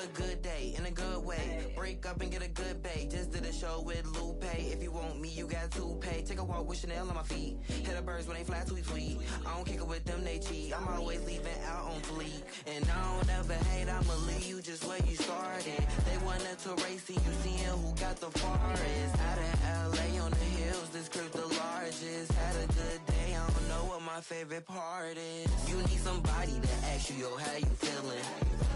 good day in a good way. Break up and get a good pay. Just did a show with Lupe. If you want me, you got to pay. Take a walk with Chanel on my feet. Hit the birds when they fly tweet tweet. I don't kick it with them, they cheat. I'm always leaving out on fleek. And I don't ever hate, I'ma leave you just where you started. They wanted to race and you seeing who got the farthest. Out of LA on the hills, this crib the largest. Had a good day, I don't know what my favorite part is. You need somebody to ask you, yo, how you feeling?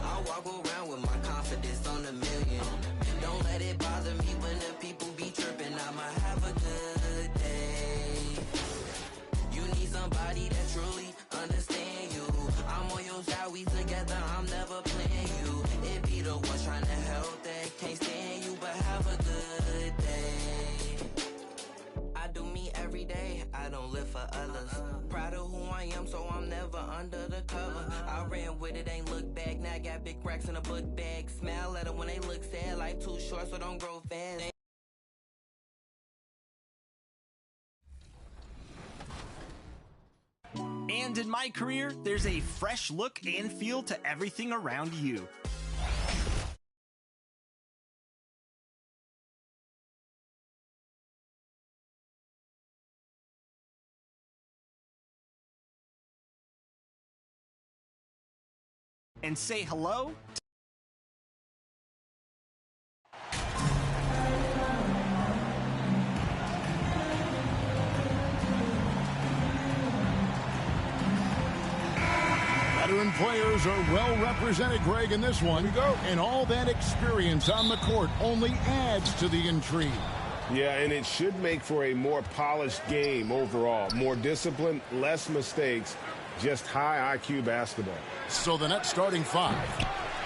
I walk around with my confidence on a million. Don't let it bother me when the people be tripping. I'ma have a good day. You need somebody that truly understand you. I'm on your side, we together, I'm never playing you. It be the ones trying to help that can't stand you, but have a good day. I do me every day, I don't live for others. Proud of who I am, so I'm never under the cover. I ran with it, ain't look back, now I got big racks in a book bag. Smile at them when they look sad, life too short, so don't grow fast. And in my career, there's a fresh look and feel to everything around you. And say hello Veteran players are well represented, Greg, in this one. And all that experience on the court only adds to the intrigue. Yeah, and it should make for a more polished game overall. More discipline, less mistakes, just high IQ basketball. So the Nets starting five.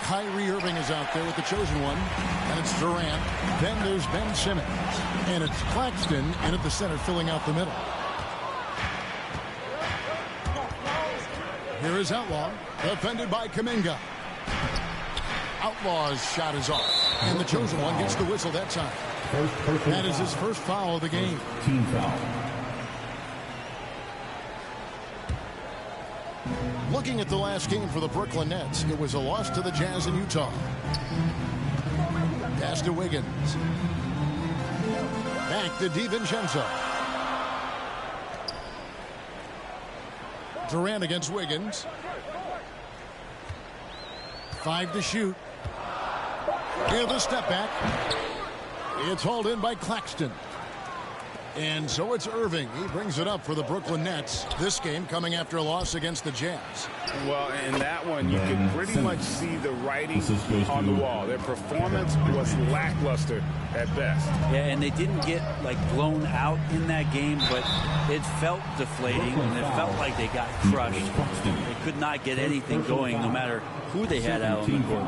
Kyrie Irving is out there with the chosen one. And it's Durant. Then there's Ben Simmons. And it's Claxton in at the center filling out the middle. Here is Outlaw, defended by Kuminga. Outlaw's shot is off. And the chosen one gets the whistle that time. That is his first foul of the game. Team foul. Looking at the last game for the Brooklyn Nets, it was a loss to the Jazz in Utah. Pass to Wiggins. Back to DiVincenzo. Durant against Wiggins. 5 to shoot. Here's the step back. It's hauled in by Claxton. And so it's Irving. He brings it up for the Brooklyn Nets. This game coming after a loss against the Jazz. Well, in that one, you can pretty much see the writing on the wall. Their performance was lackluster at best. Yeah, and they didn't get, like, blown out in that game, but it felt deflating, and it felt like they got crushed. They could not get anything going, no matter who they had out on the court.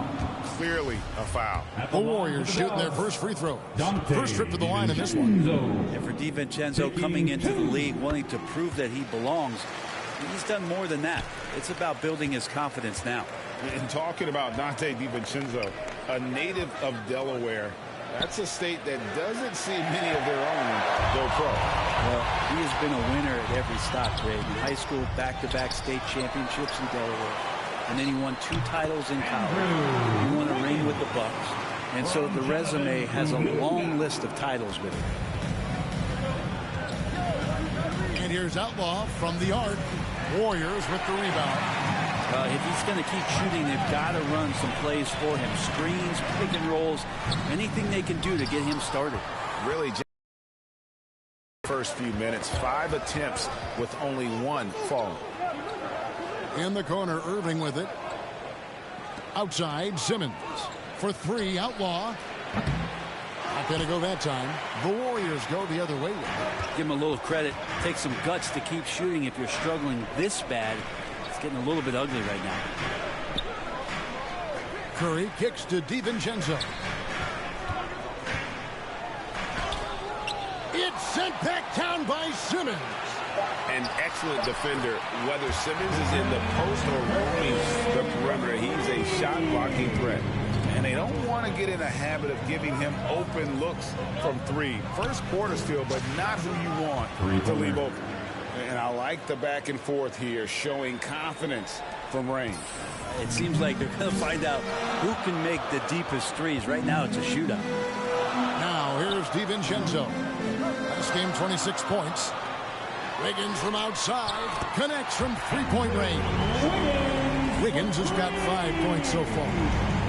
Clearly a foul. The Warriors shooting their first free throw. First trip to the line in this one. And for DiVincenzo coming into the league wanting to prove that he belongs, he's done more than that. It's about building his confidence now. And talking about Donte DiVincenzo, a native of Delaware, that's a state that doesn't see many of their own go pro. Well, he has been a winner at every stop, Greg. In high school, back-to-back state championships in Delaware. And then he won 2 titles in college. He won a ring with the Bucks. And so the resume has a long list of titles with him. And here's Outlaw from the arc. Warriors with the rebound. If he's going to keep shooting, they've got to run some plays for him. Screens, pick and rolls, anything they can do to get him started. Really, first few minutes, 5 attempts with only 1 falling. In the corner, Irving with it. Outside, Simmons. For 3, Outlaw. Not going to go that time. The Warriors go the other way. Give him a little credit. Take some guts to keep shooting if you're struggling this bad. It's getting a little bit ugly right now. Curry kicks to DiVincenzo. It's sent back down by Simmons. An excellent defender, whether Simmons is in the post or roaming the perimeter. He's a shot blocking threat. And they don't want to get in a habit of giving him open looks from 3. First quarter still, but not who you want to leave open. And I like the back and forth here, showing confidence from range. It seems like they're going to find out who can make the deepest threes. Right now, it's a shootout. Now, here's DiVincenzo. Last game, 26 points. Wiggins from outside. Connects from three-point range. Wiggins has got 5 points so far.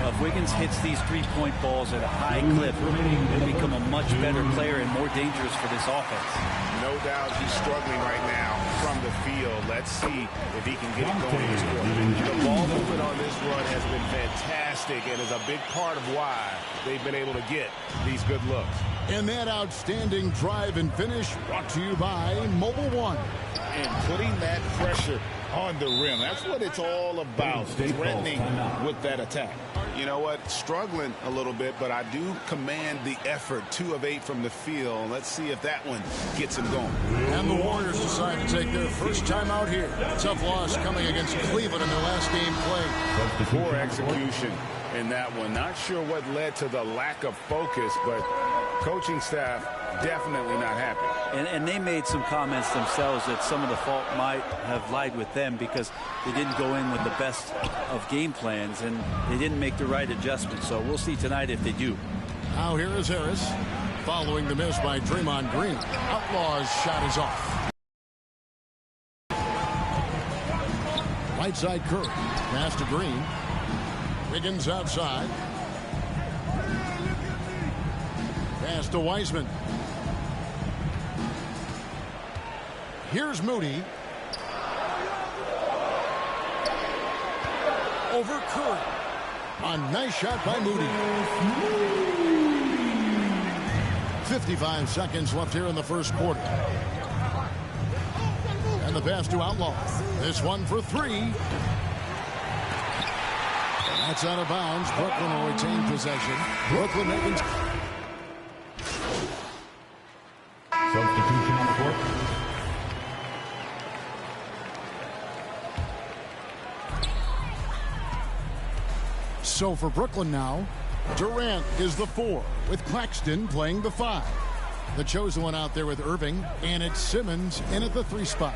If Wiggins hits these three-point balls at a high clip, he'll become a much better player and more dangerous for this offense. No doubt he's struggling right now from the field. Let's see if he can get it going this quarter. The ball movement on this run has been fantastic and is a big part of why they've been able to get these good looks. And that outstanding drive and finish brought to you by Mobile One. And putting that pressure on the rim. That's what it's all about, threatening with that attack. You know what? Struggling a little bit, but I do command the effort. 2 of 8 from the field. Let's see if that one gets him going. And the Warriors decide to take their first time out here. Tough loss coming against Cleveland in their last game played. Poor execution in that one. Not sure what led to the lack of focus, but coaching staff definitely not happy. And they made some comments themselves that some of the fault might have lied with them because they didn't go in with the best of game plans and they didn't make the right adjustments. So we'll see tonight if they do. Now here is Harris following the miss by Draymond Green. Outlaw's shot is off. Right side Curry. Pass to Green. Wiggins outside. Pass to Wiseman. Here's Moody. Over Curry. A nice shot by Moody. 55 seconds left here in the first quarter. And the pass to Outlaw. This one for 3. That's out of bounds. Brooklyn will retain possession. Brooklyn making... Substitution on the court. So for Brooklyn now, Durant is the 4, with Claxton playing the 5. The chosen one out there with Irving, and it's Simmons in at the 3 spot.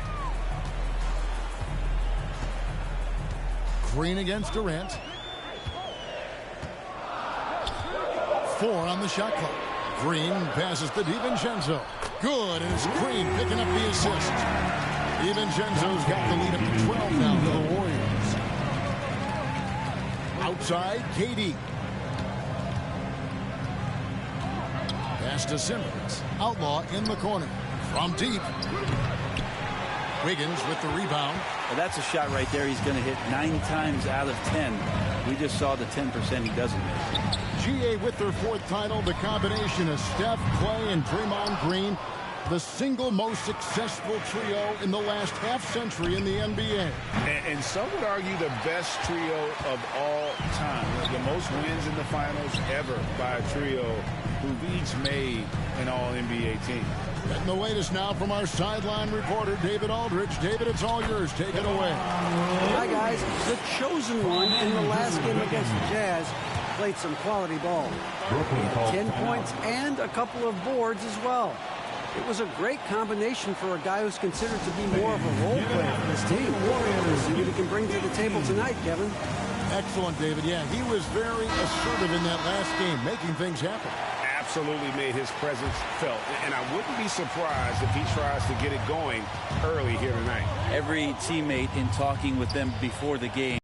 Green against Durant. 4 on the shot clock. Green passes to DiVincenzo. Good, and it's Green picking up the assist. DiVincenzo's got the lead up to 12 now for the Warriors. Outside, KD. Pass to Simmons. Outlaw in the corner. From deep. Wiggins with the rebound. Well, that's a shot right there he's going to hit 9 times out of 10. We just saw the 10% he doesn't make. GA with their 4th title, the combination of Steph, Clay, and Draymond Green, the single most successful trio in the last half-century in the NBA. And some would argue the best trio of all time. The most wins in the finals ever by a trio who've each made an all-NBA team. And the latest now from our sideline reporter, David Aldridge. David, it's all yours. Take it away. Hi, guys. The chosen one in the last game against the Jazz played some quality ball. 10 points and a couple of boards as well. It was a great combination for a guy who's considered to be more of a role player for this team. We'll see what he can bring to the table tonight, Kevin. Excellent, David. Yeah, he was very assertive in that last game, making things happen. Absolutely made his presence felt. And I wouldn't be surprised if he tries to get it going early here tonight. Every teammate in talking with them before the game,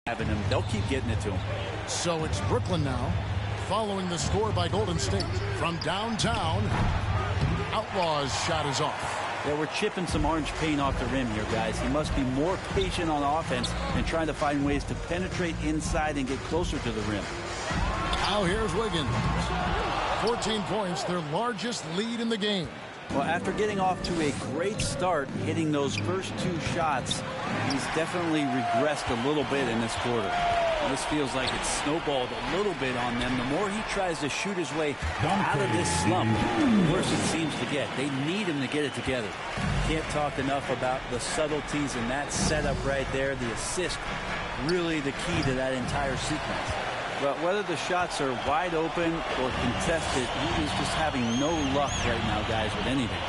having him, they'll keep getting it to him. So it's Brooklyn now, following the score by Golden State. From downtown, Outlaw's shot is off. Yeah, we're chipping some orange paint off the rim here, guys. He must be more patient on offense and trying to find ways to penetrate inside and get closer to the rim. Now here's Wiggins. 14 points, their largest lead in the game. Well, after getting off to a great start, hitting those first 2 shots, he's definitely regressed a little bit in this quarter. This feels like it's snowballed a little bit on them. The more he tries to shoot his way out of this slump, the worse it seems to get. They need him to get it together. Can't talk enough about the subtleties in that setup right there. The assist, really the key to that entire sequence. But whether the shots are wide open or contested, he is just having no luck right now, guys, with anything.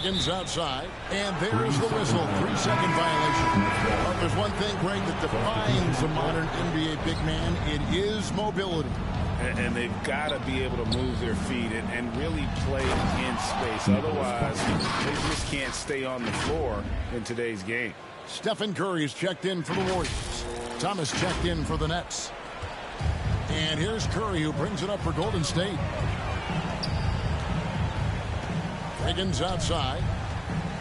Wiggins outside, and there's the whistle. 3-second violation. Well, there's one thing, Greg, that defines a modern NBA big man. It is mobility. And they've got to be able to move their feet and really play in space. Otherwise, they just can't stay on the floor in today's game. Stephen Curry is checked in for the Warriors. Thomas checked in for the Nets. And here's Curry, who brings it up for Golden State. Wiggins outside.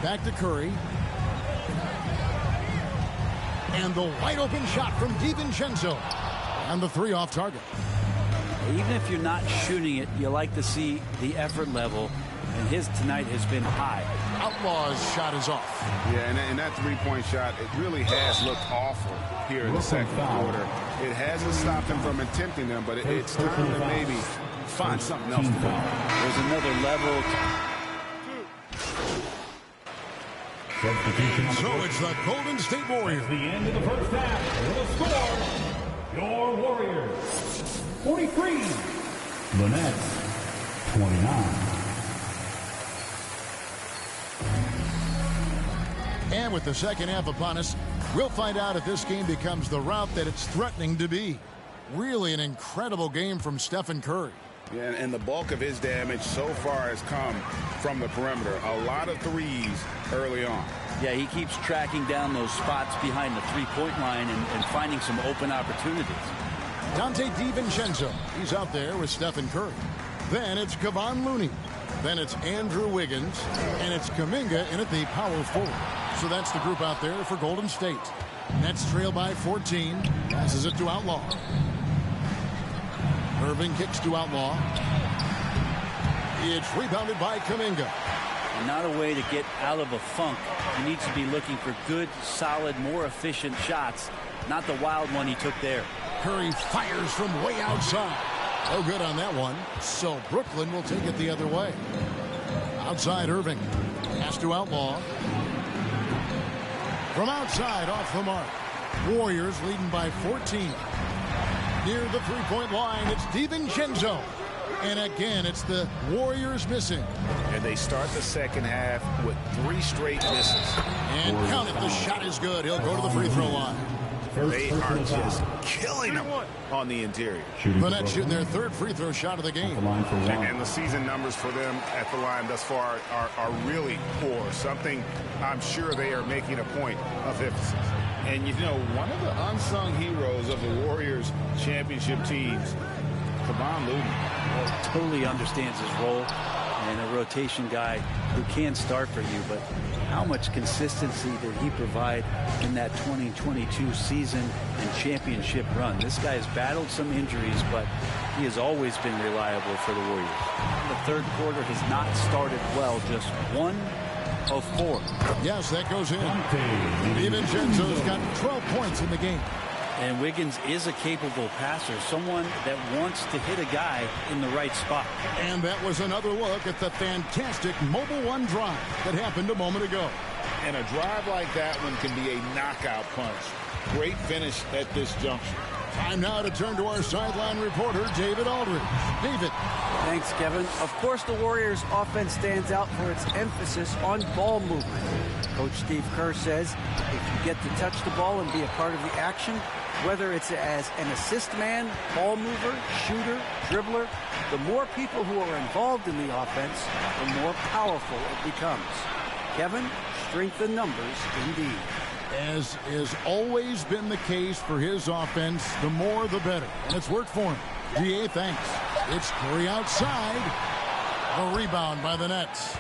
Back to Curry. And the wide open shot from DiVincenzo. And the three off target. Even if you're not shooting it, you like to see the effort level, and his tonight has been high. Outlaw's shot is off. Yeah, and that three-point shot, it really has looked awful here in the second quarter. It hasn't stopped him from attempting them, but it's time to maybe find something else to do. There's another level. So it's the Golden State Warriors. At the end of the first half, the score, your Warriors 43, the Nets 29. And with the second half upon us, we'll find out if this game becomes the rout that it's threatening to be. Really an incredible game from Stephen Curry. Yeah, and the bulk of his damage so far has come from the perimeter. A lot of threes early on. Yeah, he keeps tracking down those spots behind the three-point line and finding some open opportunities. Dante DiVincenzo, he's out there with Stephen Curry. Then it's Kevon Looney. Then it's Andrew Wiggins. And it's Kuminga in at the power forward. So that's the group out there for Golden State. Nets trail by 14. Passes it to Outlaw. Irving kicks to Outlaw. It's rebounded by Kuminga. Not a way to get out of a funk. He needs to be looking for good, solid, more efficient shots. Not the wild one he took there. Curry fires from way outside. No good on that one. So Brooklyn will take it the other way. Outside Irving. Pass to Outlaw. From outside, off the mark. Warriors leading by 14. Near the three-point line, it's DiVincenzo. And again, it's the Warriors missing. And they start the second half with 3 straight misses. And count it, the shot is good. He'll go to the free throw line. They are just killing them on the interior. The Nets shooting their third free throw shot of the game. And the season numbers for them at the line thus far are really poor. Something I'm sure they are making a point of emphasis. And, you know, one of the unsung heroes of the Warriors championship teams, Kevon Looney. Totally understands his role, and a rotation guy who can start for you, but how much consistency did he provide in that 2022 season and championship run? This guy has battled some injuries, but he has always been reliable for the Warriors. The third quarter has not started well, just 1 of 4. Yes, that goes in. DiVincenzo's got 12 points in the game. And Wiggins is a capable passer, someone that wants to hit a guy in the right spot. And that was another look at the fantastic Mobile One drive that happened a moment ago. And a drive like that one can be a knockout punch. Great finish at this juncture. Time now to turn to our sideline reporter, David Aldridge. David. Thanks, Kevin. Of course, the Warriors' offense stands out for its emphasis on ball movement. Coach Steve Kerr says if you get to touch the ball and be a part of the action, whether it's as an assist man, ball mover, shooter, dribbler, the more people who are involved in the offense, the more powerful it becomes. Kevin, strength in numbers indeed. As has always been the case for his offense, the more the better. And it's worked for him. DA, thanks. It's Curry outside. The rebound by the Nets.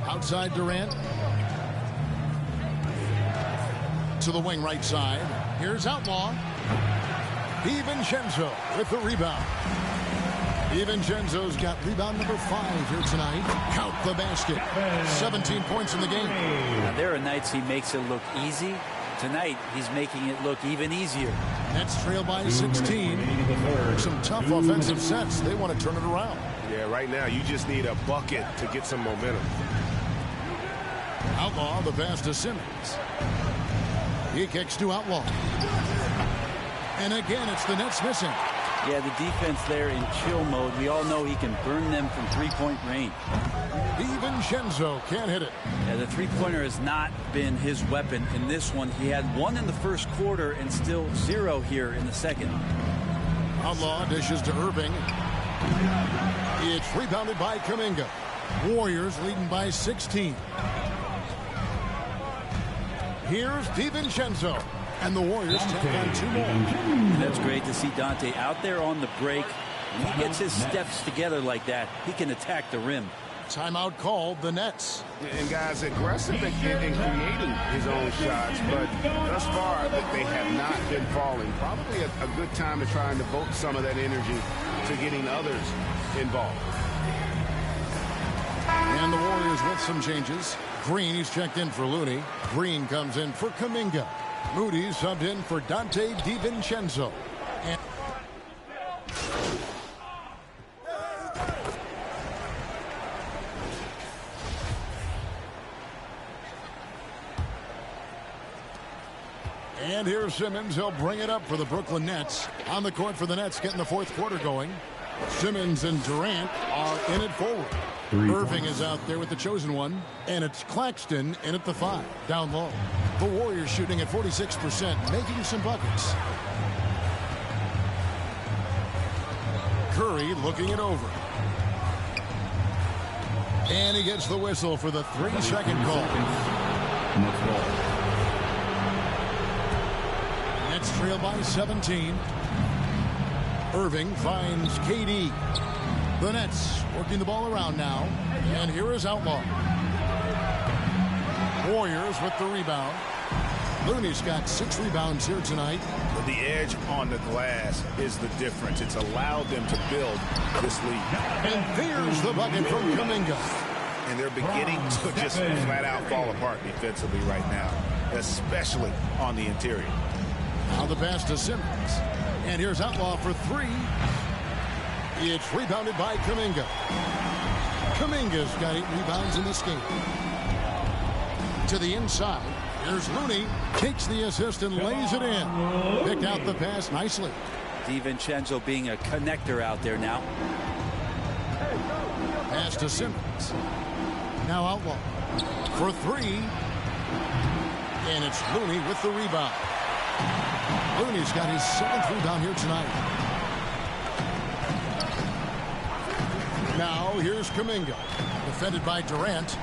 Outside Durant. To the wing right side. Here's Outlaw. DiVincenzo with the rebound. DiVincenzo's got rebound number 5 here tonight. Count the basket. 17 points in the game. Now, there are nights he makes it look easy. Tonight, he's making it look even easier. Nets trail by 16. Some tough offensive sets. They want to turn it around. Yeah, right now you just need a bucket to get some momentum. Outlaw, the pass to Simmons. He kicks to Outlaw. And again, it's the Nets missing. Yeah, the defense there in chill mode. We all know he can burn them from three-point range. DiVincenzo can't hit it. Yeah, the three-pointer has not been his weapon in this one. He had one in the first quarter and still 0 here in the second. Outlaw dishes to Irving. It's rebounded by Kuminga. Warriors leading by 16. Here's DiVincenzo. And the Warriors take on 2 more. That's great to see Dante out there on the break. When he gets his steps together like that, he can attack the rim. Timeout called the Nets. And guys, aggressive in creating his own shots, but thus far they have not been falling. Probably a good time to try and devote some of that energy to getting others involved. And the Warriors with some changes. Green, he's checked in for Looney. Green comes in for Kuminga. Moody subbed in for Dante DiVincenzo. And here's Simmons. He'll bring it up for the Brooklyn Nets. On the court for the Nets, getting the fourth quarter going. Simmons and Durant are in it forward. Irving is out there with the chosen one. And it's Claxton in at the 5. Down low. The Warriors shooting at 46%, making some buckets. Curry looking it over. And he gets the whistle for the 3-second call. Nets trail by 17. Irving finds KD. The Nets working the ball around now. And here is Outlaw. Warriors with the rebound. Looney's got 6 rebounds here tonight. The edge on the glass is the difference. It's allowed them to build this lead. And there's the bucket from Kuminga. And they're beginning to just flat out fall apart defensively right now, especially on the interior. Now the pass to Simmons. And here's Outlaw for 3. It's rebounded by Kuminga. Kuminga's got 8 rebounds in this game. To the inside. Here's Looney. Takes the assist and lays it in. Picked out the pass nicely. DiVincenzo being a connector out there now. Pass to Simmons. Now Outlaw for 3. And it's Looney with the rebound. Looney's got his 7th rebound here tonight. Now here's Kuminga. Defended by Durant.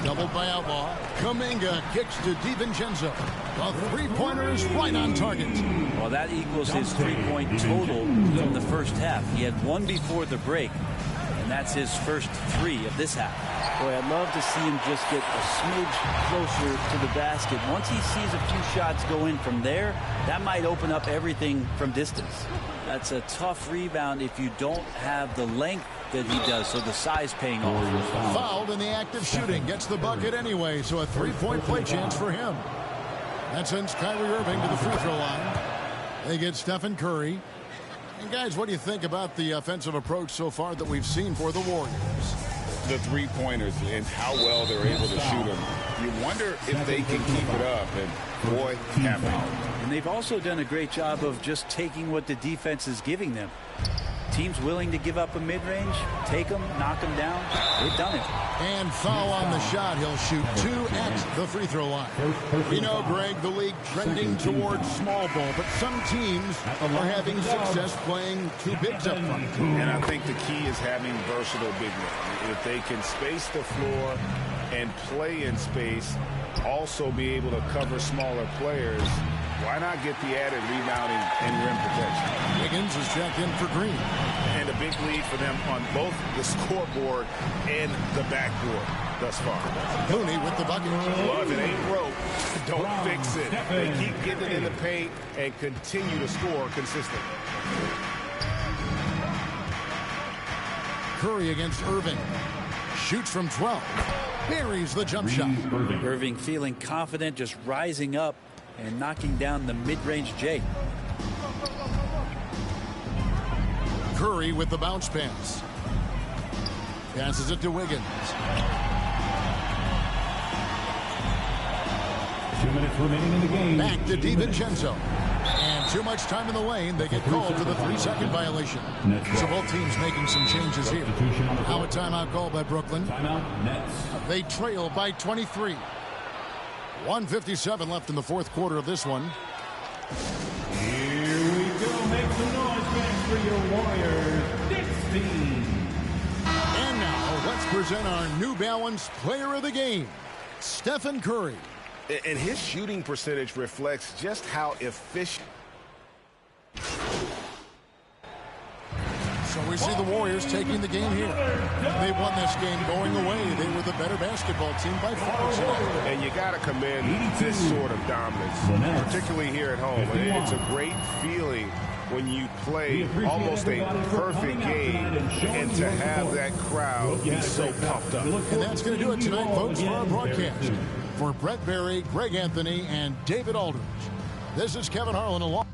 Doubled by Outlaw. Kuminga kicks to DiVincenzo. The three-pointer is right on target. Well, that equals his 3-point total from the first half. He had 1 before the break, and that's his first 3 of this half. Boy, I'd love to see him just get a smidge closer to the basket. Once he sees a few shots go in from there, that might open up everything from distance. That's a tough rebound if you don't have the length that he does, so the size paying off. Fouled in the act of shooting. Gets the bucket anyway, so a 3-point play chance for him. That sends Kyrie Irving to the free throw line. They get Stephen Curry. And guys, what do you think about the offensive approach so far that we've seen for the Warriors? The three-pointers and how well they're able to shoot them. You wonder if they can keep it up, and boy, have they. And they've also done a great job of just taking what the defense is giving them. Teams willing to give up a mid-range, take them, knock them down. They've done it. And foul on the shot. He'll shoot 2 at the free throw line. We know, Greg, the league trending towards small ball, but some teams are having success playing 2 bigs up front. And I think the key is having versatile big men. If they can space the floor and play in space, also be able to cover smaller players, why not get the added rebounding and rim protection? Higgins is checked in for Green. And a big lead for them on both the scoreboard and the backboard thus far. Looney with the bucket. Well, if it ain't broke, don't fix it. They keep getting it in the paint and continue to score consistently. Curry against Irving. Shoots from 12. Buries the jump shot. Irving feeling confident, just rising up and knocking down the mid-range J. Curry with the bounce pass. Passes it to Wiggins. 2 minutes remaining in the game. Back to DiVincenzo. And Too much time in the lane. They get called for the 3-second violation. So both teams making some changes here. Now a timeout call by Brooklyn. They trail by 23. 1:57 left in the fourth quarter of this one. Here we go. Make some noise, fans, for your Warriors. 16. And now let's present our New Balance Player of the Game, Stephen Curry. And his shooting percentage reflects just how efficient. So we see the Warriors taking the game here. They won this game going away. They were the better basketball team by far tonight. And you got to commend this sort of dominance, particularly here at home. It's a great feeling when you play almost a perfect game and to have that crowd be so pumped up. And that's going to do it tonight, folks, for our broadcast. For Brett Berry, Greg Anthony, and David Aldridge, this is Kevin Harlan along.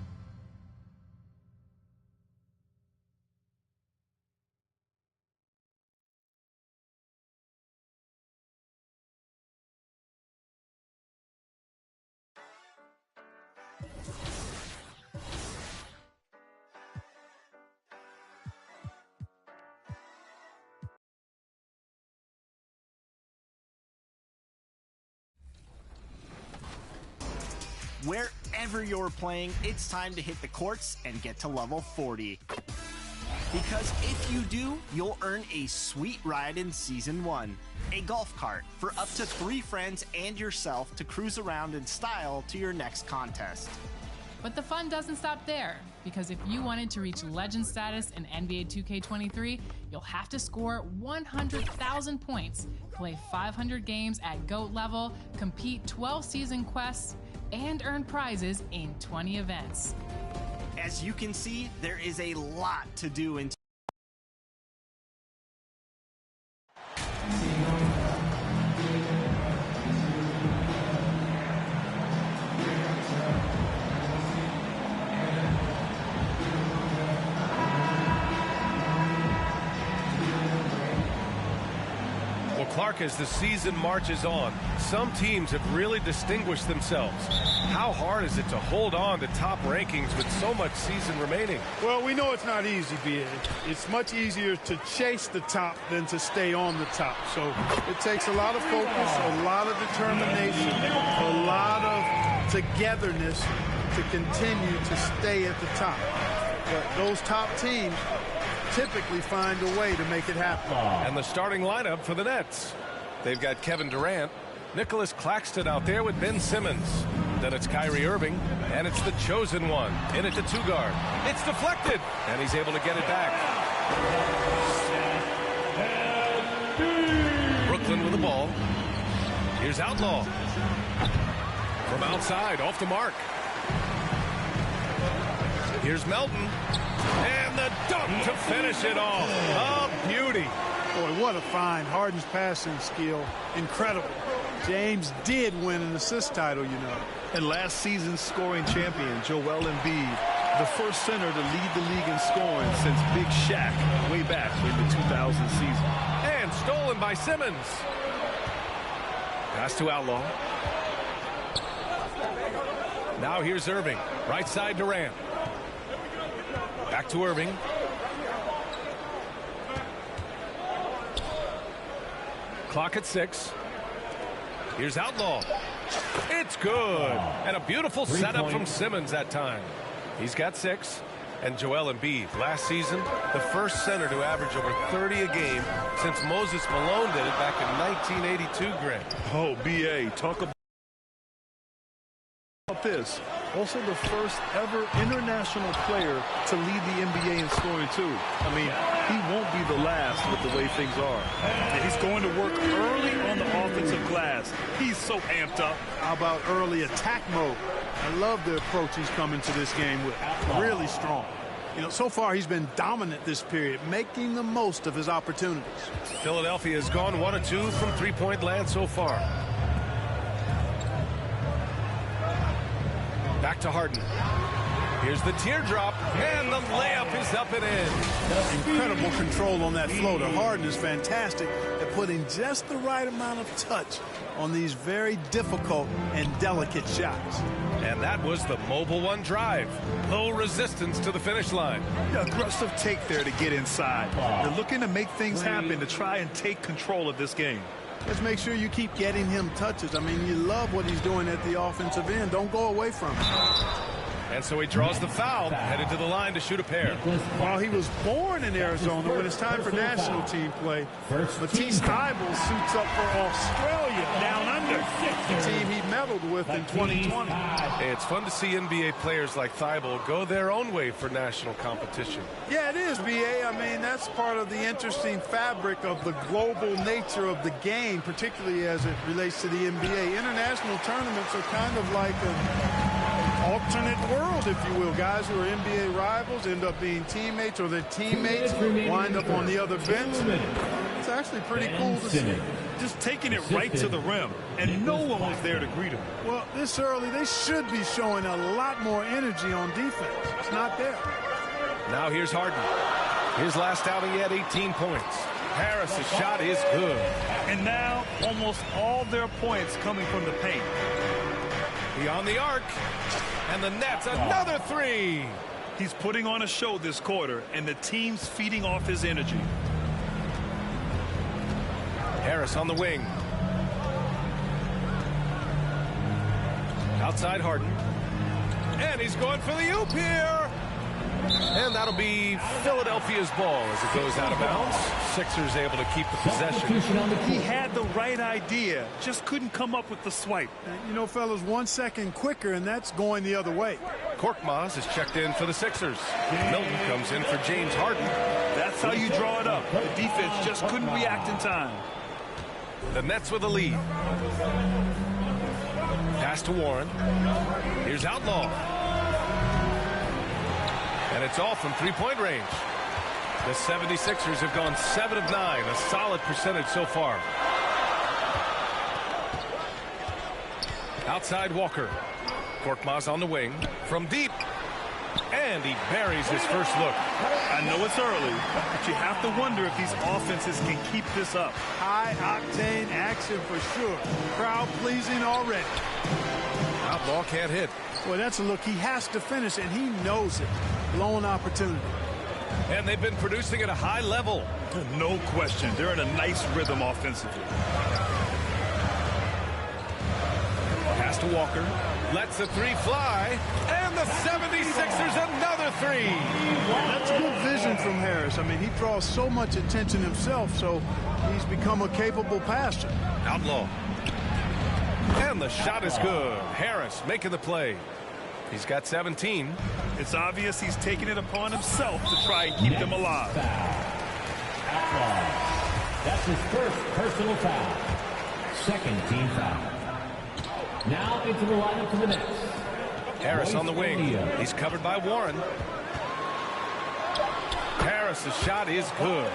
Wherever you're playing, it's time to hit the courts and get to level 40. Because if you do, you'll earn a sweet ride in Season 1. A golf cart for up to 3 friends and yourself to cruise around in style to your next contest. But the fun doesn't stop there, because if you wanted to reach legend status in NBA 2K23, you'll have to score 100,000 points, play 500 games at GOAT level, complete 12 season quests, and earn prizes in 20 events. As you can see, there is a lot to do in Clark, as the season marches on, some teams have really distinguished themselves. How hard is it to hold on to top rankings with so much season remaining? Well, we know it's not easy, B.A. It's much easier to chase the top than to stay on the top. So it takes a lot of focus, a lot of determination, a lot of togetherness to continue to stay at the top. But those top teams typically find a way to make it happen. And the starting lineup for the Nets. They've got Kevin Durant, Nicholas Claxton out there with Ben Simmons. Then it's Kyrie Irving, and it's the chosen one in at the 2 guard. It's deflected, and he's able to get it back. Brooklyn with the ball. Here's Outlaw. From outside, off the mark. Here's Melton. And the dunk to finish it off. A beauty. Boy, what a find. Harden's passing skill. Incredible. James did win an assist title, you know. And last season's scoring champion, Joel Embiid, the first center to lead the league in scoring since Big Shaq way back in the 2000 season. And stolen by Simmons. Pass to Outlaw. Now here's Irving. Right side Durant. Back to Irving. Clock at 6. Here's Outlaw. It's good. And a beautiful setup from Simmons that time. He's got 6. And Joel Embiid, last season, the first center to average over 30 a game since Moses Malone did it back in 1982, Greg. Oh, B.A., talk about this. Also the first ever international player to lead the NBA in scoring, too. I mean, he won't be the last with the way things are. And he's going to work early on the offensive glass. He's so amped up. How about early attack mode? I love the approach he's come into this game with. Really strong. You know, so far he's been dominant this period, making the most of his opportunities. Philadelphia has gone 1 of 2 from three-point land so far. Back to Harden. Here's the teardrop, and the layup is up and in. Incredible control on that floater. Harden is fantastic at putting just the right amount of touch on these very difficult and delicate shots. And that was the Mobile One drive. Low resistance to the finish line. Yeah, aggressive take there to get inside. They're looking to make things happen to try and take control of this game. Just make sure you keep getting him touches. I mean, you love what he's doing at the offensive end. Don't go away from it. And so he draws the foul, headed to the line to shoot a pair. While he was born in Arizona, when it's time for national team play, Matisse Thybulle suits up for Australia down under, the team he medaled with in 2020. It's fun to see NBA players like Thybulle go their own way for national competition. Yeah, it is, B.A. I mean, that's part of the interesting fabric of the global nature of the game, particularly as it relates to the NBA. International tournaments are kind of like an alternate world, if you will. Guys who are NBA rivals end up being teammates, or their teammates wind up on the other bench. It's actually pretty cool to see. Just taking it right to the rim, and no one was there to greet him. Well, this early, they should be showing a lot more energy on defense. It's not there. Now here's Harden. His last outing, he had 18 points. Harris' shot is good. And now, almost all their points coming from the paint. Beyond the arc. And the Nets, another three. He's putting on a show this quarter, and the team's feeding off his energy. Harris on the wing. Outside Harden. And he's going for the oop here. And that'll be Philadelphia's ball as it goes out of bounds. Sixers able to keep the possession. He had the right idea, just couldn't come up with the swipe. You know, fellas, 1 second quicker, and that's going the other way. Korkmaz is checked in for the Sixers. Milton comes in for James Harden. That's how you draw it up. The defense just couldn't react in time. The Nets with a lead. Pass to Warren. Here's Outlaw. And it's off from three-point range. The 76ers have gone 7 of 9, a solid percentage so far. Outside Walker. Korkmaz on the wing. From deep. And he buries his first look. I know it's early, but you have to wonder if these offenses can keep this up. High-octane action for sure. Crowd-pleasing already. Outlaw can't hit. Well, that's a look he has to finish, and he knows it. Blown opportunity. And they've been producing at a high level. No question. They're in a nice rhythm offensively. Pass to Walker. Lets the three fly. And the 76ers another three. That's good vision from Harris. I mean, he draws so much attention himself, so he's become a capable passer. Outlaw. And the shot is good. Harris making the play. He's got 17. It's obvious he's taking it upon himself to try and keep them alive. That's his first personal foul. Second team foul. Now into the lineup for the Nets. Harris on the wing. He's covered by Warren. Harris' shot is good.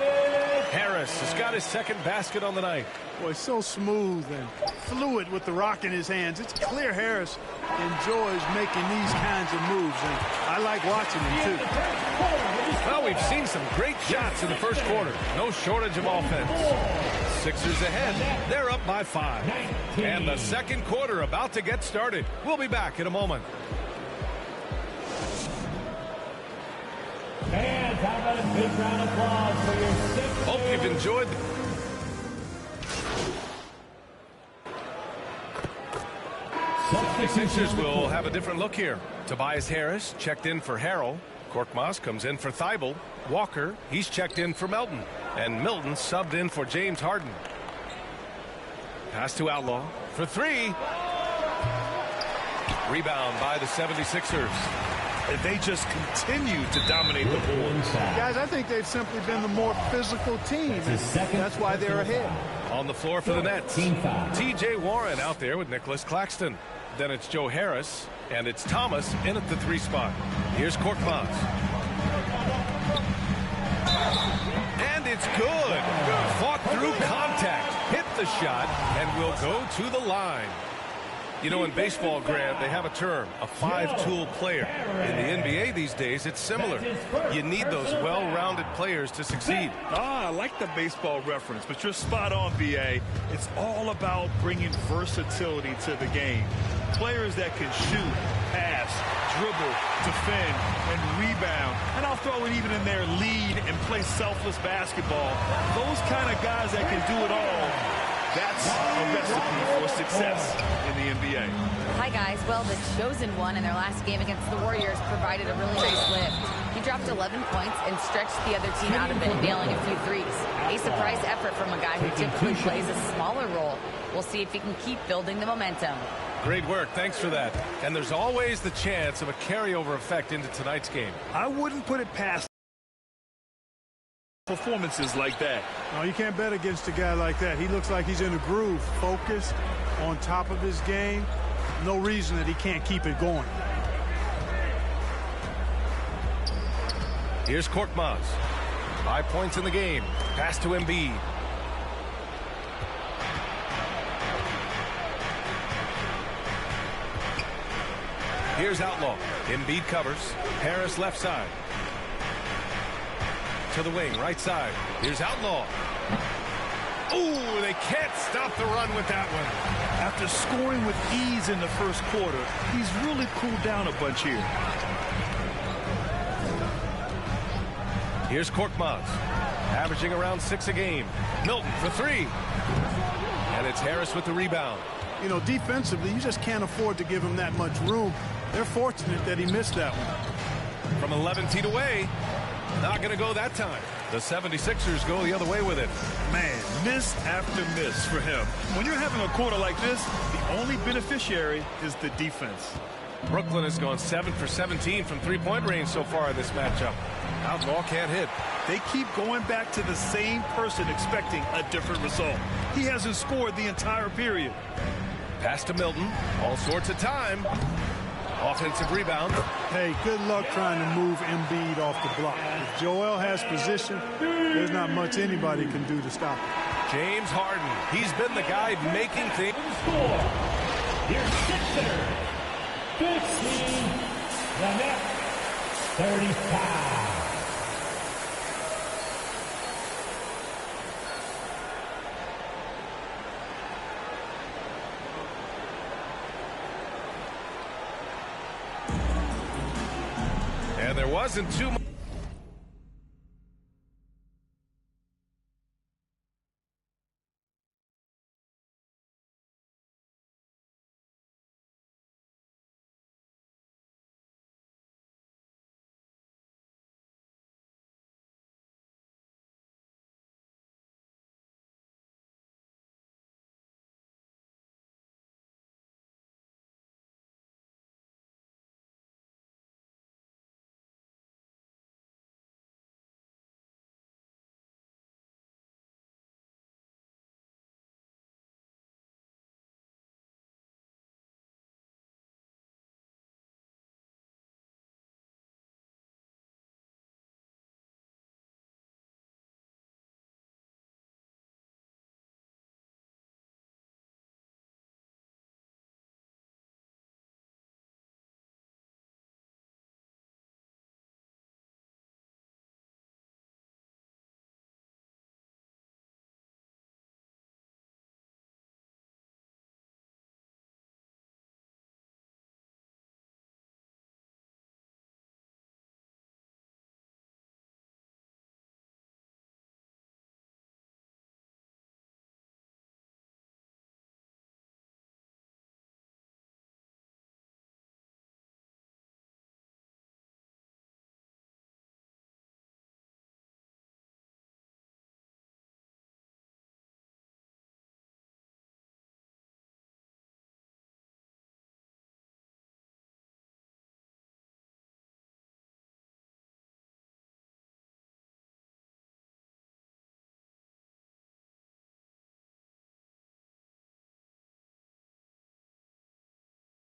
Harris has got his second basket on the night. Boy, so smooth and fluid with the rock in his hands. It's clear Harris enjoys making these kinds of moves, and I like watching him, too. Well, we've seen some great shots in the first quarter. No shortage of offense. Sixers ahead. They're up by 5. And the second quarter about to get started. We'll be back in a moment. Fans, how about a big round of applause for your Sixers? Hope you've enjoyed. The Sixers will have a different look here. Tobias Harris checked in for Harrell. Korkmaz comes in for Thybulle. Walker, he's checked in for Melton. And Milton subbed in for James Harden. Pass to Outlaw for 3. Rebound by the 76ers. And they just continue to dominate the board. Guys, I think they've simply been the more physical team. That's why they're ahead. On the floor for the Nets. T.J. Warren out there with Nicholas Claxton. Then it's Joe Harris. And it's Thomas in at the 3 spot. Here's Korkmaz. And it's good. Fought through contact. Hit the shot and will go to the line. You know, in baseball, Grant, they have a term, a five-tool player. In the NBA these days, it's similar. You need those well-rounded players to succeed. I like the baseball reference, but you're spot on, B.A. It's all about bringing versatility to the game. Players that can shoot, pass, dribble, defend, and rebound. And I'll throw it even in there, lead and play selfless basketball. Those kind of guys that can do it all. That's a recipe for success in the NBA. Hi, guys. Well, the chosen one in their last game against the Warriors provided a really nice lift. He dropped 11 points and stretched the other team out a bit, nailing a few threes. A surprise effort from a guy who typically plays a smaller role. We'll see if he can keep building the momentum. Great work. Thanks for that. And there's always the chance of a carryover effect into tonight's game. I wouldn't put it past performances like that. No, you can't bet against a guy like that. He looks like he's in a groove, focused, on top of his game. No reason that he can't keep it going. Here's Korkmaz. 5 points in the game. Pass to Embiid. Here's Outlaw. Embiid covers. Harris left side. To the wing, right side. Here's Outlaw. Ooh, they can't stop the run with that one. After scoring with ease in the first quarter, he's really cooled down a bunch here. Here's Korkmaz, averaging around 6 a game. Milton for 3. And it's Harris with the rebound. You know, defensively, you just can't afford to give him that much room. They're fortunate that he missed that one. From 11 feet away. Not going to go that time. The 76ers go the other way with it. Man, miss after miss for him. When you're having a quarter like this, the only beneficiary is the defense. Brooklyn has gone 7 for 17 from three-point range so far in this matchup. Outlaw can't hit. They keep going back to the same person expecting a different result. He hasn't scored the entire period. Pass to Milton. All sorts of time. Offensive rebound. Hey, good luck trying to move Embiid off the block. If Joel has position, there's not much anybody can do to stop him. James Harden. He's been the guy making things. Here's Sixers. 15. The Nets. 35. And there wasn't too much.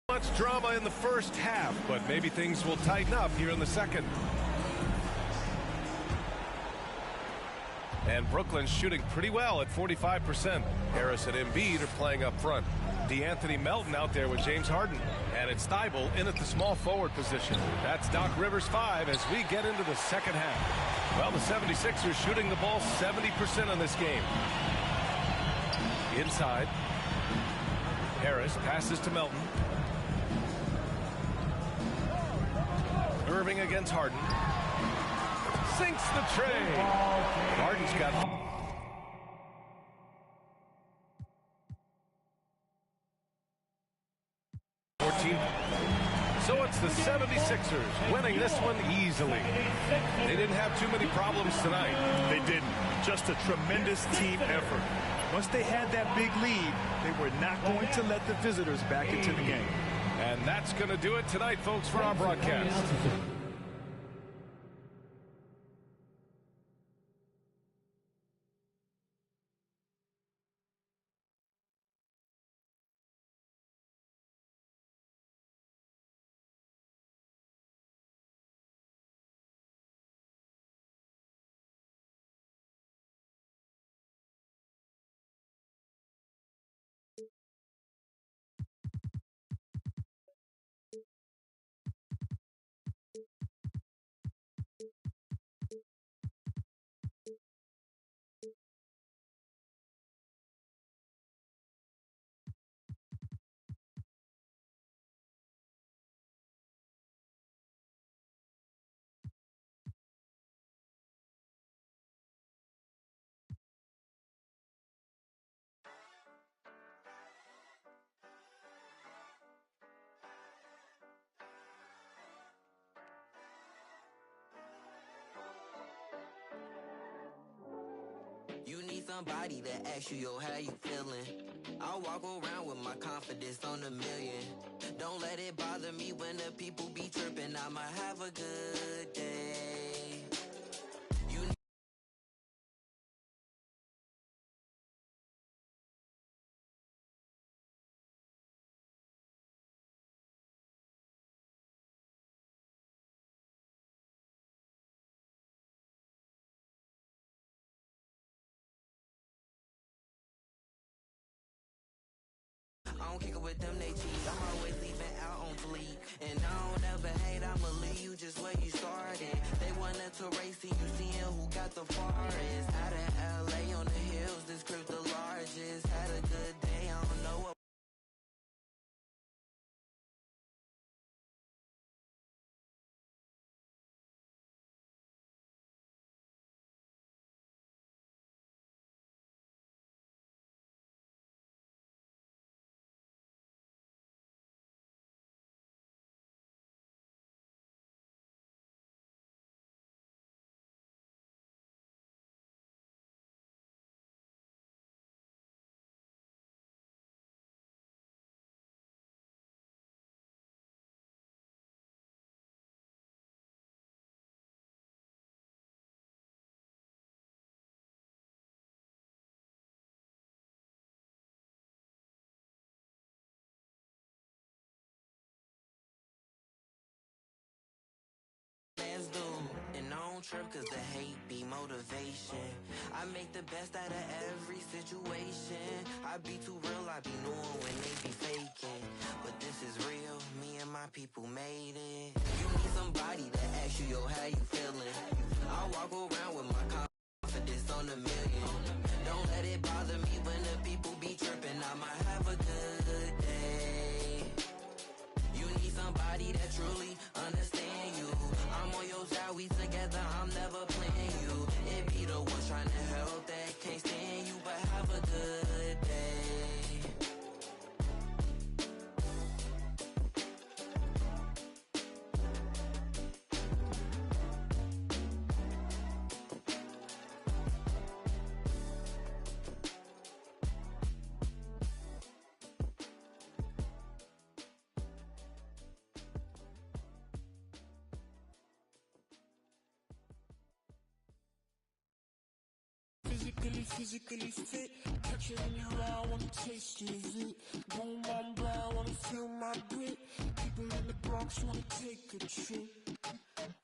Much drama in the first half, but maybe things will tighten up here in the second. And Brooklyn's shooting pretty well at 45%. Harris and Embiid are playing up front. DeAnthony Melton out there with James Harden. And it's Thybulle in at the small forward position. That's Doc Rivers 5 as we get into the second half. Well, the 76ers shooting the ball 70% in this game. Inside. Harris passes to Melton. Irving against Harden. Sinks the tray. Harden's got 14. So it's the 76ers winning this one easily. They didn't have too many problems tonight. They didn't. Just a tremendous team effort. Once they had that big lead, they were not going to let the visitors back into the game. And that's going to do it tonight, folks, for our broadcast. You need somebody that asks you, yo, how you feeling? I walk around with my confidence on a million. Don't let it bother me when the people be tripping. I'ma have a good day. You need I don't kick it with them, they cheat. I'm always leaving out on fleek. And I don't ever hate, I'ma leave you just where you started. They wanted to race to you, seeing who got the farthest. Out of LA on the hills, this crib the largest. Had a good day, I don't know what. And I don't trip cause the hate be motivation. I make the best out of every situation. I be too real, I be knowing when they be faking. But this is real, me and my people made it. You need somebody that asks you, yo, how you feeling? I walk around with my confidence on a million. Don't let it bother me when the people be tripping. I'ma have a good day. You need somebody that truly understand you. I'm on your side, we together, I'm never playing you. It be the ones trying to help that can't stand you, but have a good day. Physically fit, catch it in your eye, wanna taste of it. Boom, on brown, wanna feel my grit. People in the Bronx wanna take a trip.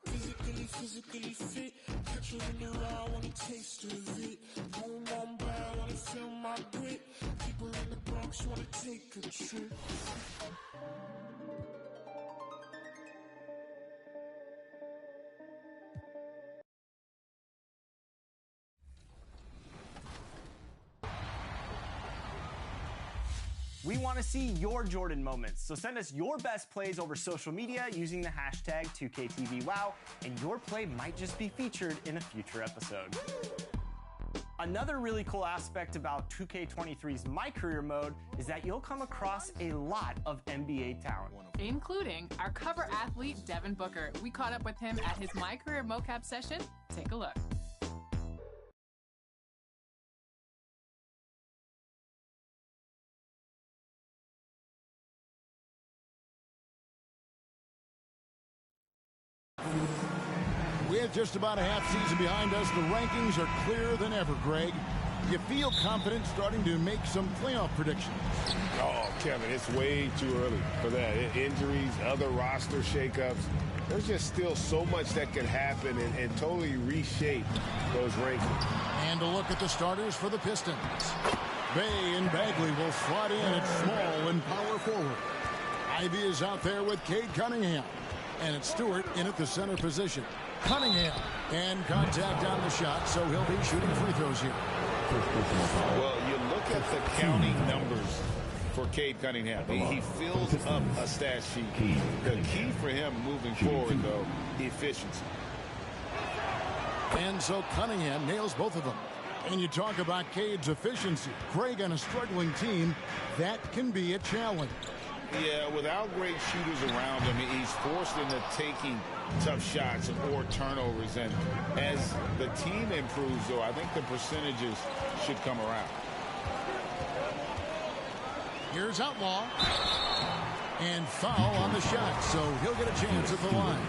Physically fit, catch it in your eye, wanna taste of it. Boom, on brown, wanna feel my grit. People in the Bronx Bronx wanna take a trip. We want to see your Jordan moments, so send us your best plays over social media using the hashtag 2KTVWow, and your play might just be featured in a future episode. Another really cool aspect about 2K23's My Career mode is that you'll come across a lot of NBA talent, including our cover athlete, Devin Booker. We caught up with him at his My Career mocap session. Take a look. With just about a half season behind us, the rankings are clearer than ever, Greg. You feel confident starting to make some playoff predictions? Oh, Kevin, it's way too early for that. Injuries, other roster shakeups. There's just still so much that can happen and totally reshape those rankings. And a look at the starters for the Pistons. Bay and Bagley will slot in at small and power forward. Ivy is out there with Cade Cunningham. And it's Stewart in at the center position. Cunningham. And contact on the shot, so he'll be shooting free throws here. Well, you look at the counting numbers for Cade Cunningham. He fills up a stat sheet. The key for him moving forward, though, efficiency. And so Cunningham nails both of them. And you talk about Cade's efficiency. Greg, on a struggling team, that can be a challenge. Yeah, without great shooters around him, he's forced into taking tough shots or turnovers. And as the team improves, though, I think the percentages should come around. Here's Outlaw. And foul on the shot, so he'll get a chance at the line.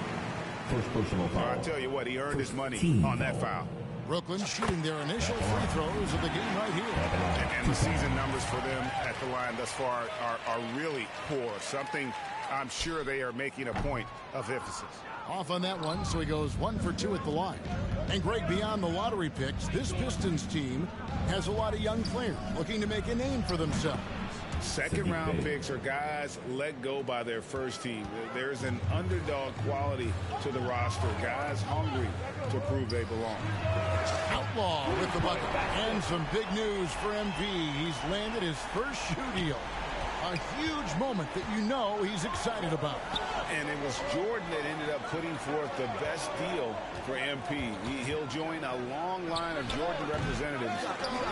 First personal foul. I'll tell you what, he earned his money on that foul. Brooklyn shooting their initial free throws of the game right here. And the season numbers for them at the line thus far are really poor. Something I'm sure they are making a point of emphasis. Off on that one, so he goes 1 for 2 at the line. And Greg, beyond the lottery picks, this Pistons team has a lot of young players looking to make a name for themselves. Second-round picks are guys let go by their first team. There's an underdog quality to the roster. Guys hungry to prove they belong. Outlaw with the bucket. And some big news for MV. He's landed his first shoe deal. A huge moment that you know he's excited about. And it was Jordan that ended up putting forth the best deal for MP. He'll join a long line of Jordan representatives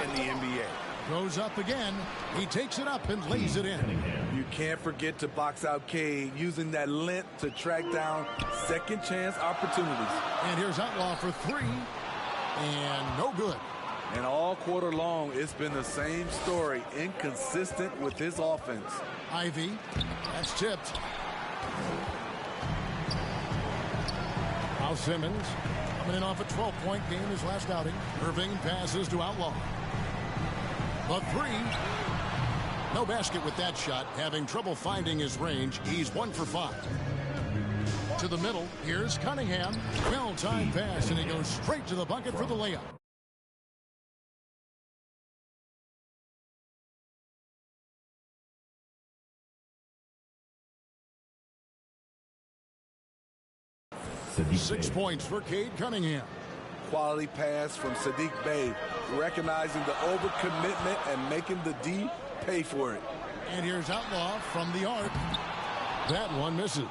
in the NBA. Goes up again. He takes it up and lays it in. You can't forget to box out Cade, using that length to track down second chance opportunities. And here's Outlaw for 3. And no good. And all quarter long, it's been the same story. Inconsistent with his offense. Ivy. That's tipped. Now Simmons coming in off a 12-point game his last outing. Irving passes to Outlaw. The 3. No basket with that shot. Having trouble finding his range. He's 1 for 5. To the middle. Here's Cunningham. Well-timed pass, and he goes straight to the bucket for the layup. Saddiq 6 Bey. points for Cade Cunningham. Quality pass from Saddiq Bey, recognizing the overcommitment and making the D pay for it. And here's Outlaw from the arc. That one misses.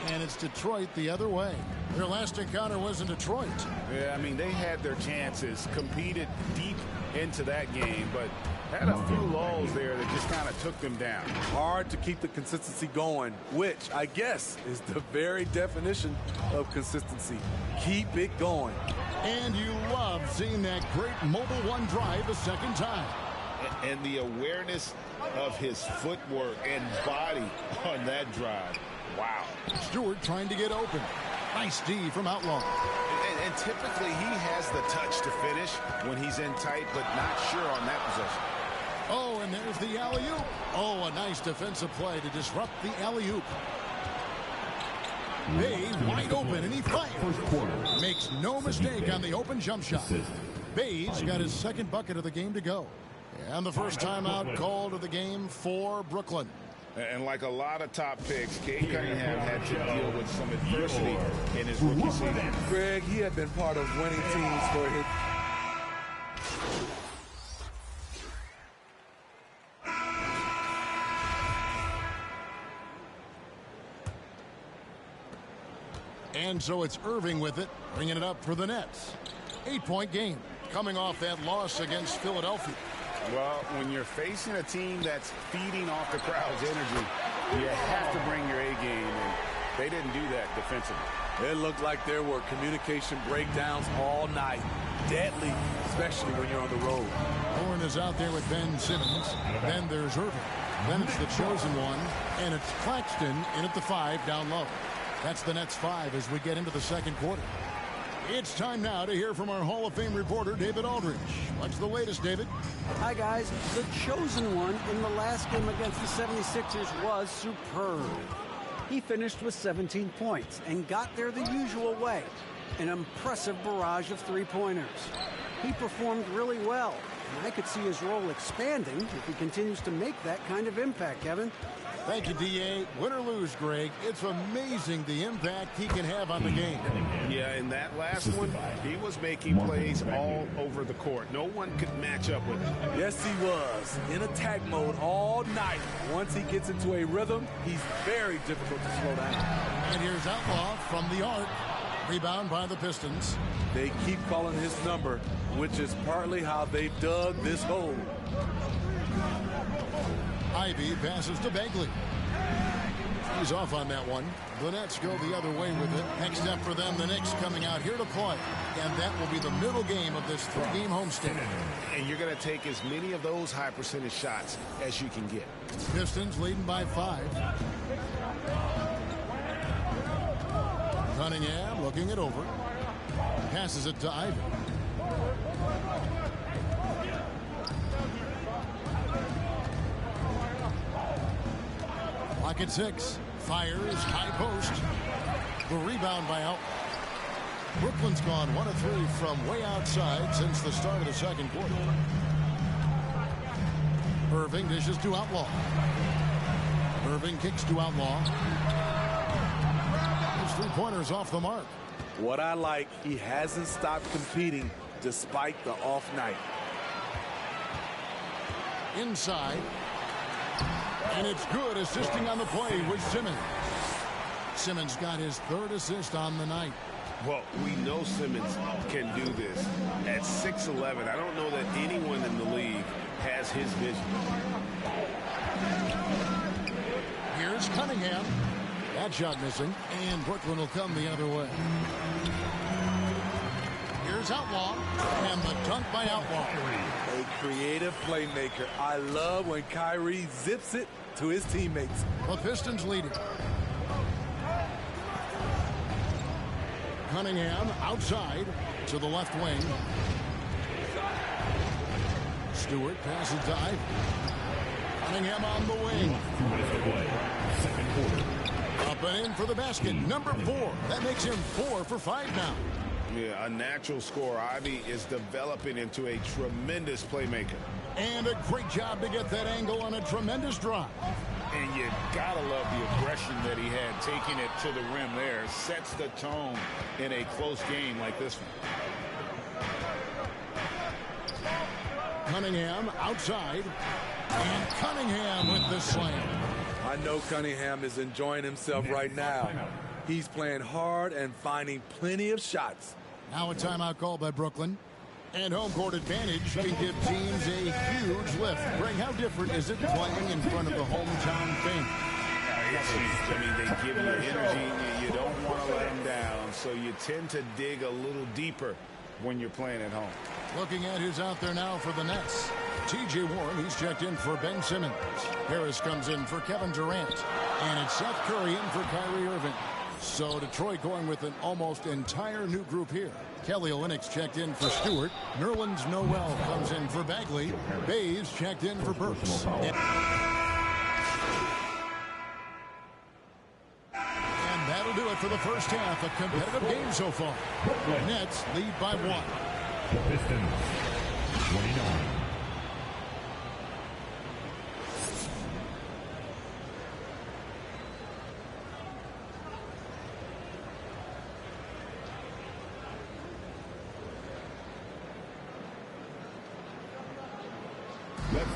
And it's Detroit the other way. Their last encounter was in Detroit. Yeah, I mean, they had their chances, competed deep into that game, but had a few lulls there that just kind of took them down. Hard to keep the consistency going, which I guess is the very definition of consistency. Keep it going. And you love seeing that great mobile one drive a second time. And the awareness of his footwork and body on that drive. Wow. Stewart trying to get open. Nice D from Outlaw. And typically he has the touch to finish when he's in tight, but not sure on that possession. Oh, and there's the alley-oop. Oh, a nice defensive play to disrupt the alley-oop. Bay wide open, and he fires. Makes no mistake on the open jump shot. Bay's got his second bucket of the game to go. And the first timeout called of the game for Brooklyn. And like a lot of top picks, Cade Cunningham had to deal with some adversity in his rookie season. Greg, he had been part of winning teams for his... And so it's Irving with it, bringing it up for the Nets. 8-point game, coming off that loss against Philadelphia. Well, when you're facing a team that's feeding off the crowd's energy, you have to bring your A game, and they didn't do that defensively. It looked like there were communication breakdowns all night. Deadly, especially when you're on the road. Horn is out there with Ben Simmons. Then there's Irving. Then it's the chosen one, and it's Claxton in at the 5 down low. That's the Nets 5 as we get into the second quarter. It's time now to hear from our Hall of Fame reporter, David Aldridge. What's the latest, David? Hi, guys. The chosen one in the last game against the 76ers was superb. He finished with 17 points and got there the usual way. An impressive barrage of three-pointers. He performed really well, and I could see his role expanding if he continues to make that kind of impact, Kevin. Thank you, D.A. Win or lose, Greg, it's amazing the impact he can have on the game. Yeah, in that last one, he was making plays all over the court. No one could match up with him. Yes, he was. In attack mode all night. Once he gets into a rhythm, he's very difficult to slow down. And here's Outlaw from the arc. Rebound by the Pistons. They keep calling his number, which is partly how they dug this hole. Ivy passes to Bagley. He's off on that one. The Nets go the other way with it. Next step for them, the Knicks coming out here to play. And that will be the middle game of this three-game homestand. And you're going to take as many of those high percentage shots as you can get. Pistons leading by 5. Cunningham looking it over. Passes it to Ivy. Clock at 6. Fires, high post. The rebound by Outlaw. Brooklyn's gone 1 of 3 from way outside since the start of the second quarter. Irving dishes to Outlaw. Irving kicks to Outlaw. His three-pointers off the mark. What I like, he hasn't stopped competing despite the off night. Inside. And it's good, assisting on the play with Simmons. Simmons got his 3rd assist on the night. Well, we know Simmons can do this. At 6'11", I don't know that anyone in the league has his vision. Here's Cunningham. That shot missing, and Brooklyn will come the other way. Here's Outlaw, and the dunk by Outlaw. A creative playmaker. I love when Kyrie zips it to his teammates. The Pistons leading. Cunningham outside to the left wing. Stewart passes to Ivy. Cunningham on the wing. Second quarter. Up and in for the basket. Number 4. That makes him 4 for 5 now. Yeah, a natural scorer. Ivy is developing into a tremendous playmaker. And a great job to get that angle on a tremendous drive. And you gotta love the aggression that he had, taking it to the rim there. Sets the tone in a close game like this one. Cunningham outside. And Cunningham with the slam. I know Cunningham is enjoying himself right now. He's playing hard and finding plenty of shots. Now a timeout called by Brooklyn. And home court advantage can give teams a huge lift. Greg, how different is it playing in front of the hometown fans? It's huge. I mean, they give you energy. You don't want to let them down. So you tend to dig a little deeper when you're playing at home. Looking at who's out there now for the Nets. T.J. Warren, he's checked in for Ben Simmons. Harris comes in for Kevin Durant. And it's Seth Curry in for Kyrie Irving. So Detroit going with an almost entire new group here. Kelly Olynyk's checked in for Stewart. Nerlens Noel comes in for Bagley. Bays checked in for Burks. And that'll do it for the first half. A competitive game so far. Nets lead by 1. The Pistons, 29.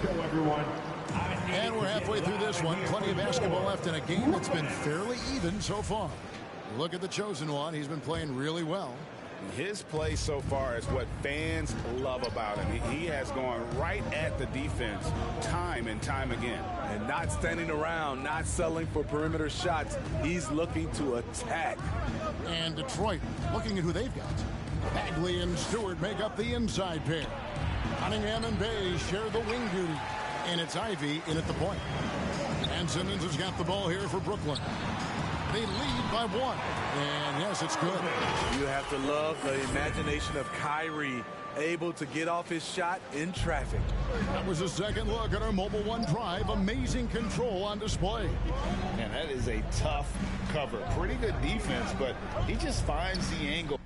go, everyone. And we're halfway through this one. Plenty of basketball left in a game that's been fairly even so far. Look at the chosen one. He's been playing really well. His play so far is what fans love about him. He has gone right at the defense time and time again. And not standing around, not settling for perimeter shots. He's looking to attack. And Detroit looking at who they've got. Bagley and Stewart make up the inside pair. Cunningham and Bay share the wing duty. And it's Ivy in at the point. And Simmons has got the ball here for Brooklyn. They lead by 1. And yes, it's good. You have to love the imagination of Kyrie, able to get off his shot in traffic. That was a second look at our Mobile One drive. Amazing control on display. And that is a tough cover. Pretty good defense, but he just finds the angle.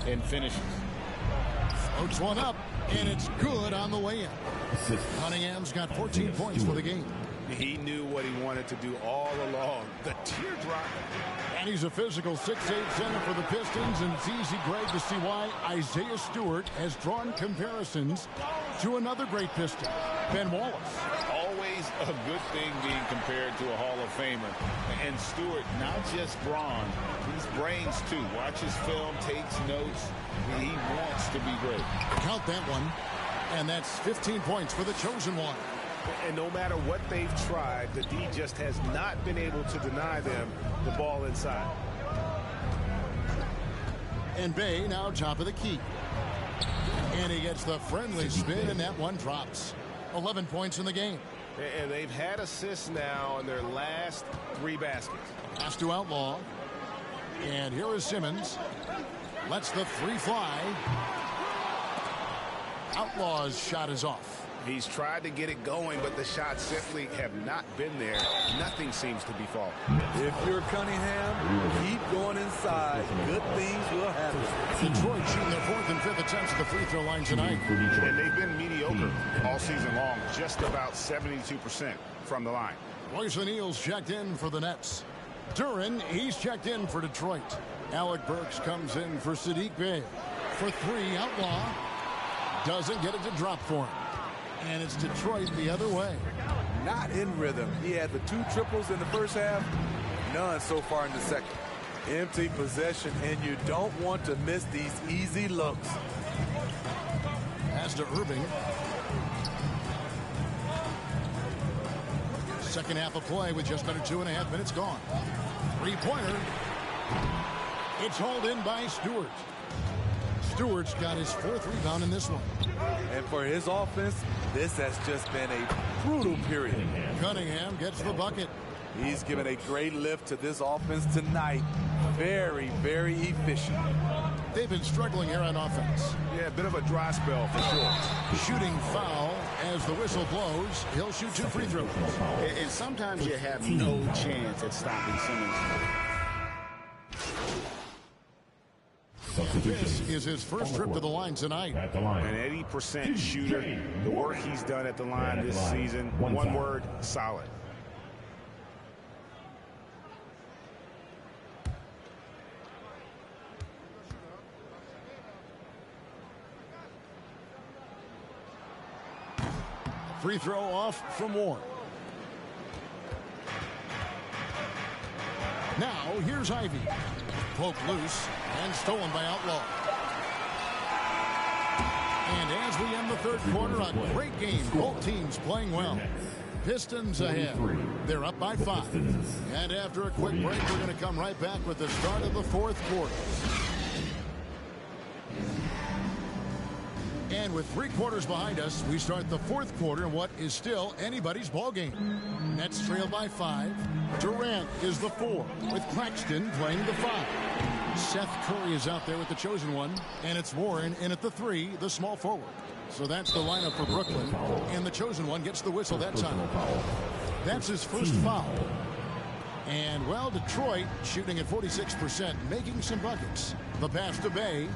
And finishes. Floats one up, and it's good on the way in. Cunningham's got 14 points for the game. He knew what he wanted to do all along. The teardrop. And he's a physical 6'8" center for the Pistons, and it's easy, Greg, to see why Isaiah Stewart has drawn comparisons to another great Piston, Ben Wallace. Always a good thing being compared to a Hall of Famer. And Stewart, not just brawn, he's brains too. Watches film, takes notes. He wants to be great. Count that one. And that's 15 points for the chosen one. And no matter what they've tried, the D just has not been able to deny them the ball inside. And Bay now top of the key. And he gets the friendly spin, and that one drops. 11 points in the game. And they've had assists now in their last 3 baskets. Pass to Outlaw. And here is Simmons. Lets the 3 fly. Outlaw's shot is off. He's tried to get it going, but the shots simply have not been there. Nothing seems to be falling. If you're Cunningham, keep going inside. Good things will happen. Detroit shooting their 4th and 5th attempts at the free throw line tonight. And they've been mediocre all season long, just about 72% from the line. Royce O'Neal's checked in for the Nets. Duren, he's checked in for Detroit. Alec Burks comes in for Sadiq Bey. For 3, Outlaw doesn't get it to drop for him. And it's Detroit the other way. Not in rhythm. He had the 2 triples in the first half, none so far in the second. Empty possession, and you don't want to miss these easy looks. Pass to Irving. Second half of play with just under 2.5 minutes gone. 3-pointer. It's hauled in by Stewart. Stewart's got his 4th rebound in this one. And for his offense, this has just been a brutal period. Cunningham gets the bucket. He's given a great lift to this offense tonight. Very, very efficient. They've been struggling here on offense. Yeah, a bit of a dry spell for sure. Shooting foul as the whistle blows. He'll shoot 2 free throws. And sometimes you have no chance at stopping Simmons. This is his first trip to the line tonight. An 80% shooter. The work he's done at the line this season, one word, solid. Free throw off from Warren. Now, here's Ivy. Poked loose and stolen by Outlaw. And as we end the third quarter, a great game. Both teams playing well. Pistons ahead. They're up by 5. And after a quick break, we're going to come right back with the start of the fourth quarter. And with 3 quarters behind us, we start the fourth quarter in what is still anybody's ball game. Nets trail by 5. Durant is the 4, with Claxton playing the 5. Seth Curry is out there with the chosen one, and it's Warren in at the 3, the small forward. So that's the lineup for Brooklyn, and the chosen one gets the whistle that time. That's his first foul. And, well, Detroit shooting at 46%, making some buckets. The pass to Bay.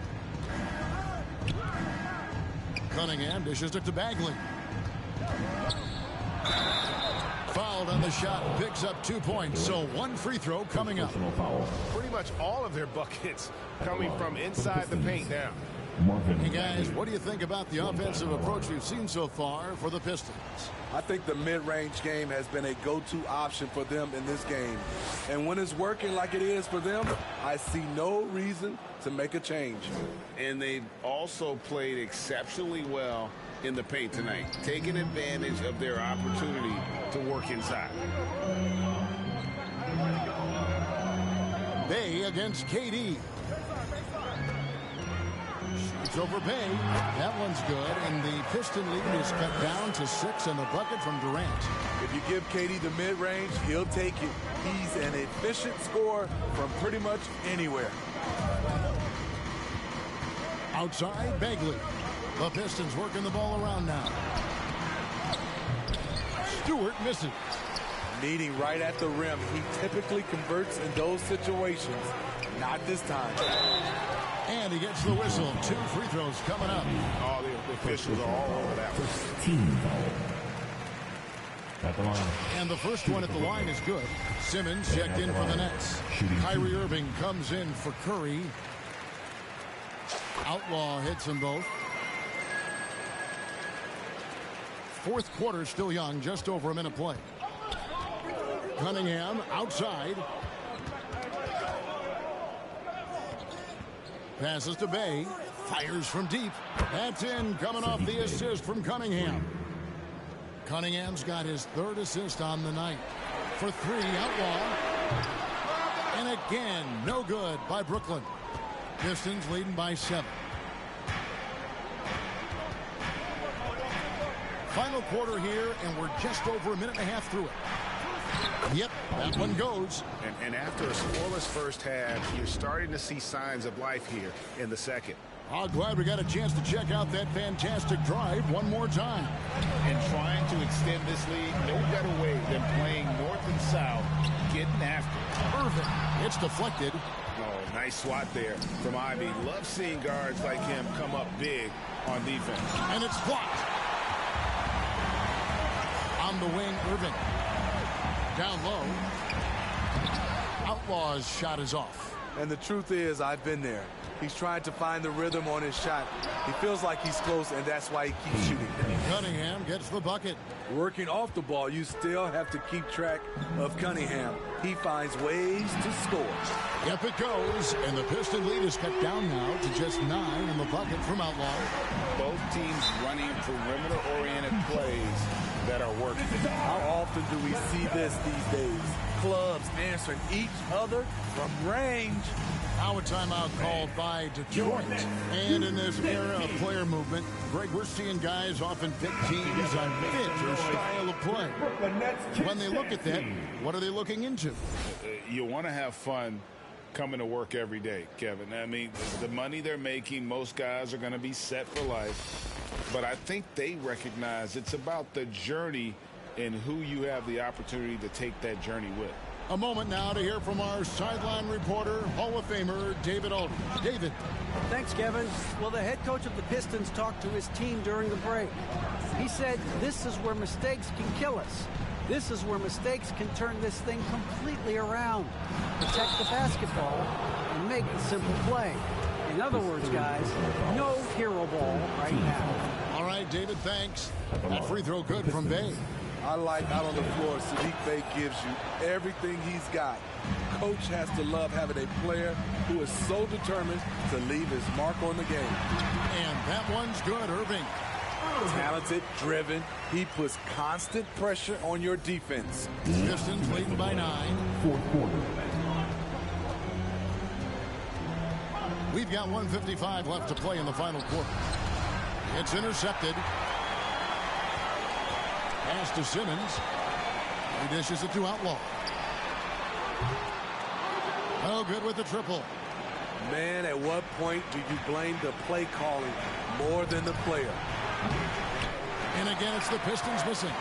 Cunningham dishes it to Bagley. Fouled on the shot, picks up 2 points, so 1 free throw coming up. Pretty much all of their buckets coming from inside the paint now. Hey guys, what do you think about the offensive approach we've seen so far for the Pistons? I think the mid-range game has been a go-to option for them in this game. And when it's working like it is for them, I see no reason to make a change. And they've also played exceptionally well in the paint tonight, taking advantage of their opportunity to work inside. Bay against KD. Shoots over Bay. That one's good, and the Piston lead is cut down to 6 and the bucket from Durant. If you give KD the mid-range, he'll take it. He's an efficient scorer from pretty much anywhere. Outside, Bagley. The Pistons working the ball around now. Stewart misses. Meeting right at the rim. He typically converts in those situations. Not this time. And he gets the whistle. 2 free throws coming up. All the officials are all over that one. Team foul. At the line. And the first one at the line is good. Simmons checked in for the Nets. Kyrie Irving comes in for Curry. Outlaw hits them both. Fourth quarter still young, just over a minute play. Cunningham outside. Passes to Bay. Fires from deep. That's in, coming off the assist from Cunningham. Cunningham's got his 3rd assist on the night. For 3, Outlaw. And again, no good by Brooklyn. Pistons leading by 7. Final quarter here, and we're just over a minute and a half through it. Yep, that one goes. And after a scoreless first half, you're starting to see signs of life here in the second. I'm glad we got a chance to check out that fantastic drive one more time. And trying to extend this lead, no better way than playing north and south, getting after it. Irving, it's deflected. Oh, nice swat there from Ivy. Love seeing guards like him come up big on defense. And it's blocked. On the wing, Irving. Down low. Outlaw's shot is off. And the truth is, I've been there. He's trying to find the rhythm on his shot. He feels like he's close, and that's why he keeps shooting. Cunningham gets the bucket. Working off the ball, you still have to keep track of Cunningham. He finds ways to score. Yep, it goes. And the Piston lead is cut down now to just 9 in the bucket from Outlaw. Both teams running perimeter-oriented plays that are working. How often do we see this these days? Clubs answering each other from range. Now a timeout called by Detroit. And in this era of player movement, Greg, we're seeing guys often pick teams on fit or style of play. When they look at that, what are they looking into? You want to have fun coming to work every day, Kevin. I mean, the money they're making, most guys are going to be set for life. But I think they recognize it's about the journey and who you have the opportunity to take that journey with. A moment now to hear from our sideline reporter, Hall of Famer David Aldridge. David. Thanks, Kevin. Well, the head coach of the Pistons talked to his team during the break. He said, this is where mistakes can kill us. This is where mistakes can turn this thing completely around. Protect the basketball and make the simple play. In other words, guys, no hero ball right now. All right, David, thanks. That free throw good from Bey. I like out on the floor, Saddiq Bey gives you everything he's got. Coach has to love having a player who is so determined to leave his mark on the game. And that one's good, Irving. Talented, driven. He puts constant pressure on your defense. Pistons leading by 9. Fourth quarter. We've got 1:55 left to play in the final quarter. It's intercepted. Pass to Simmons. He dishes it to Outlaw. Oh, good with the triple. Man, at what point do you blame the play calling more than the player? And again, it's the Pistons missing.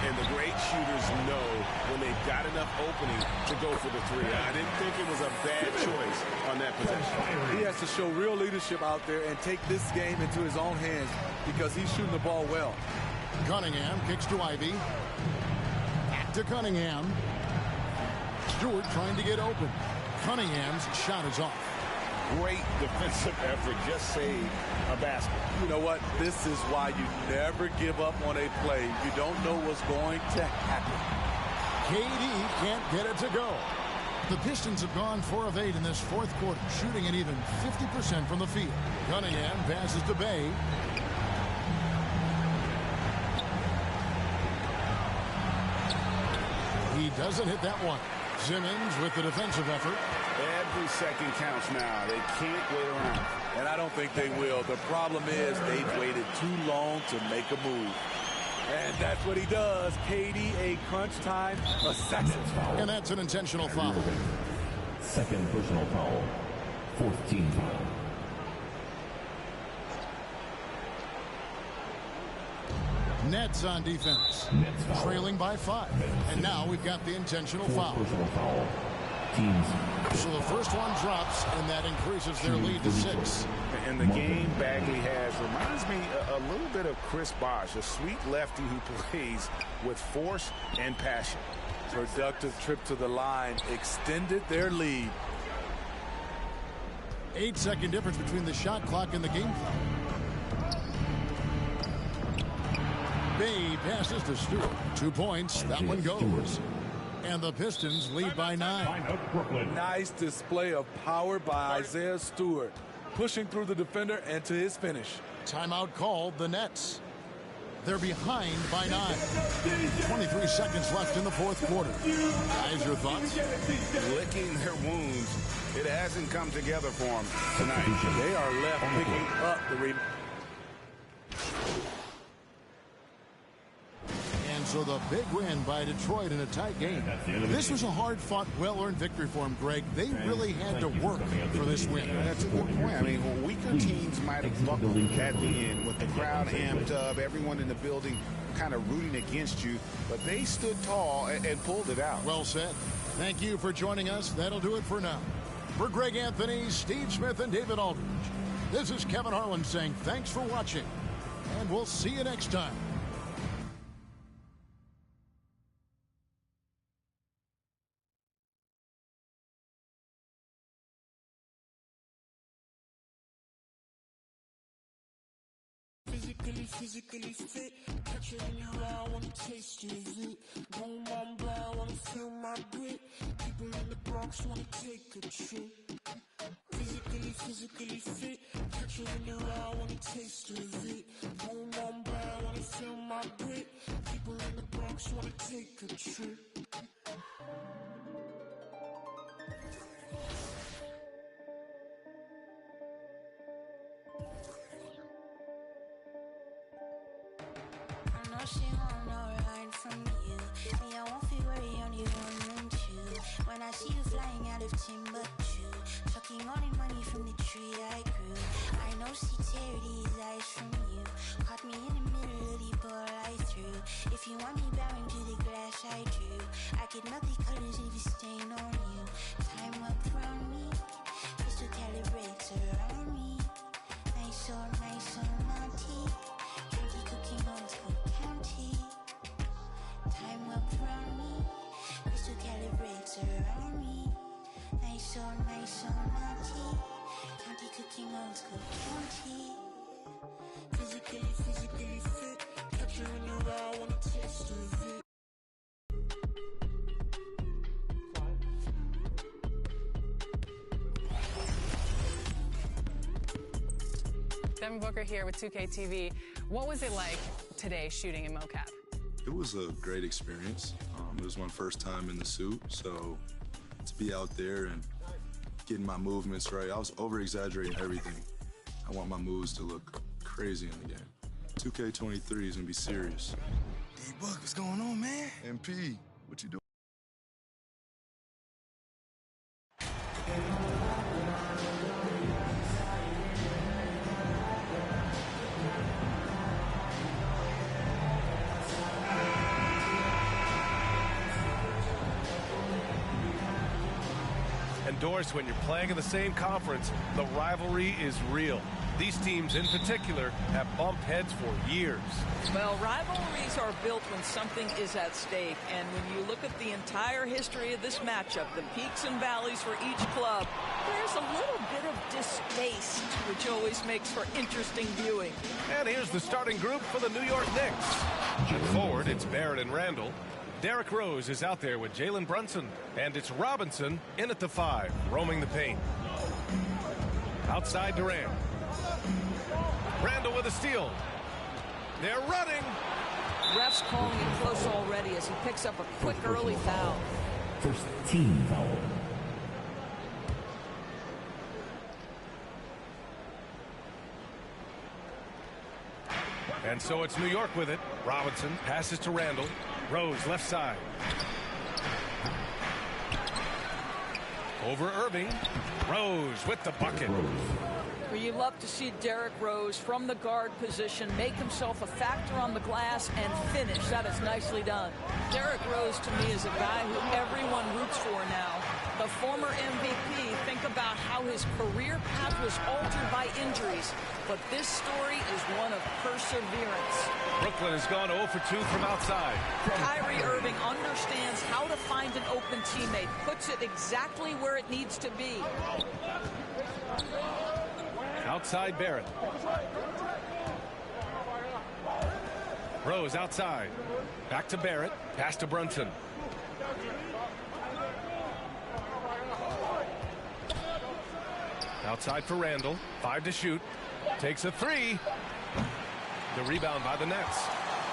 And the great shooters know when they've got enough opening to go for the three. I didn't think it was a bad choice on that possession. He has to show real leadership out there and take this game into his own hands because he's shooting the ball well. Cunningham kicks to Ivy. Back to Cunningham. Stewart trying to get open. Cunningham's shot is off. Great defensive effort. Just saved a basket. You know what? This is why you never give up on a play. You don't know what's going to happen. KD can't get it to go. The Pistons have gone 4 of 8 in this fourth quarter, shooting at even 50% from the field. Cunningham passes to Bey. He doesn't hit that one. Simmons with the defensive effort. Every second counts now. They can't wait around. And I don't think they will. The problem is they've waited too long to make a move. And that's what he does. KD, a crunch time assassin. And that's an intentional foul. Second personal foul. 4th team foul. Nets on defense. Trailing by 5. And now we've got the intentional foul. Foul. Teams. So the first one drops, and that increases their lead to 6. And the game Bagley has reminds me a little bit of Chris Bosh, a sweet lefty who plays with force and passion. Productive trip to the line extended their lead. 8-second difference between the shot clock and the game clock. Bey passes to Stewart. 2 points. That one goes. And the Pistons lead by 9. Nice display of power by Isaiah Stewart. Pushing through the defender and to his finish. Timeout called the Nets. They're behind by 9. 23 seconds left in the fourth quarter. Guys, your thoughts? Licking their wounds. It hasn't come together for them tonight. They are left picking up the So the big win by Detroit in a tight game. This was a hard-fought, well-earned victory for them, Greg. They really had to work for this win. That's a good point. I mean, weaker teams might have buckled at the end with the crowd amped up, everyone in the building kind of rooting against you, but they stood tall and pulled it out. Well said. Thank you for joining us. That'll do it for now. For Greg Anthony, Steve Smith, and David Aldridge, this is Kevin Harlan saying thanks for watching, and we'll see you next time. Physically fit, catch it in your eye, wanna taste of it. Boom, I'm blind, wanna feel my grit. People in the Bronx wanna take a trip. Physically fit, catch it in your eye, wanna taste of it. Boom, I'm blind, wanna feel my grit. People in the Bronx wanna take a trip. She won't know right from you. Me, I won't feel worry, only 1 and 2. When I see you flying out of Timbuktu, sucking all the money from the tree I grew. I know she teared these eyes from you. Caught me in the middle of the ball I threw. If you want me bowing to the grass I drew, I could melt the colors if you stain on you. Time up around me, crystal calibrates around me. Nice so naughty. Candy cooking on Cook County. Time up around me, crystal calibrates around me. Nice so naughty. County cooking old school county. Physically fit. Catch you in the raw, wanna taste of it. Devin Booker here with 2K TV. What was it like today shooting in mocap? It was a great experience. It was my first time in the suit, so to be out there and getting my movements right, I was over-exaggerating everything. I want my moves to look crazy in the game. 2K23 is gonna be serious. D-Buck, what's going on, man? MP, what you doing? Doris, when you're playing in the same conference, the rivalry is real. These teams in particular have bumped heads for years. Well, rivalries are built when something is at stake. And when you look at the entire history of this matchup, the peaks and valleys for each club, there's a little bit of distaste, which always makes for interesting viewing. And here's the starting group for the New York Knicks. At forward, it's Barrett and Randall. Derrick Rose is out there with Jalen Brunson, and it's Robinson in at the 5, roaming the paint. Outside Durant. Randall with a steal. They're running. Refs calling it close already as he picks up a quick early foul. First team foul. And so it's New York with it. Robinson passes to Randall. Rose left side. Over Irving. Rose with the bucket. Well, you love to see Derrick Rose from the guard position make himself a factor on the glass and finish. That is nicely done. Derrick Rose to me is a guy who everyone roots for now. The former MVP, think about how his career path was altered by injuries. But this story is one of perseverance. Brooklyn has gone 0 for 2 from outside. Kyrie Irving understands how to find an open teammate, puts it exactly where it needs to be. Outside Barrett. Rose outside. Back to Barrett. Pass to Brunson. Outside for Randall. 5 to shoot. Takes a 3. The rebound by the Nets.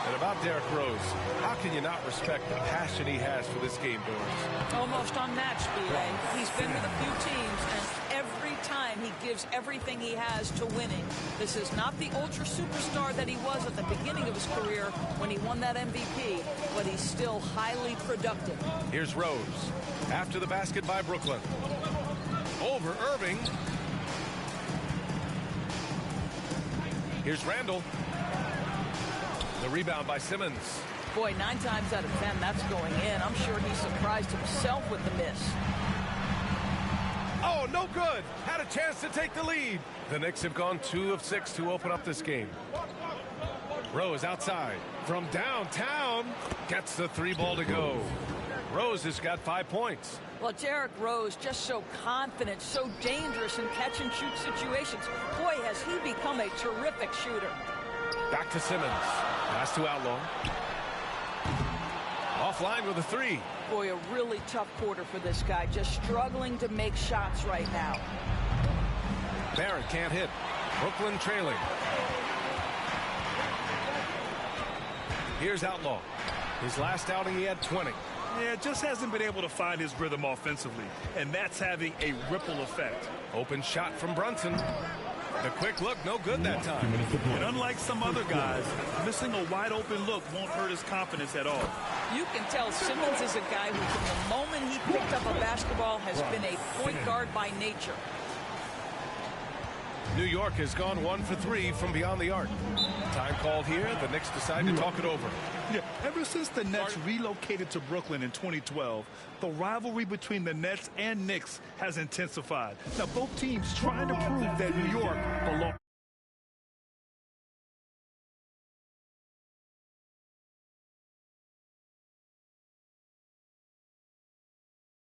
And about Derrick Rose, how can you not respect the passion he has for this game, Doris? Almost unmatched, B.A. He's been with a few teams, and every time he gives everything he has to winning. This is not the ultra superstar that he was at the beginning of his career when he won that MVP, but he's still highly productive. Here's Rose. After the basket by Brooklyn. Over Irving. Here's Randall. The rebound by Simmons. Boy, 9 times out of 10, that's going in. I'm sure he surprised himself with the miss. Oh, no good. Had a chance to take the lead. The Knicks have gone 2 of 6 to open up this game. Rose outside. From downtown. Gets the 3 ball to go. Rose has got 5 points. Well, Derrick Rose just so confident, so dangerous in catch-and-shoot situations. Boy, has he become a terrific shooter. Back to Simmons. Pass to Outlaw. Offline with a 3. Boy, a really tough quarter for this guy. Just struggling to make shots right now. Barrett can't hit. Brooklyn trailing. Here's Outlaw. His last outing, he had 20. Yeah, just hasn't been able to find his rhythm offensively, and that's having a ripple effect. Open shot from Brunson. The quick look, no good that time. And unlike some other guys, missing a wide-open look won't hurt his confidence at all. You can tell Simmons is a guy who, from the moment he picked up a basketball, has been a point guard by nature. New York has gone 1 for 3 from beyond the arc. Time called here. The Knicks decide to talk it over. Yeah, ever since the Nets relocated to Brooklyn in 2012, the rivalry between the Nets and Knicks has intensified. Now, both teams trying to prove that New York belongs.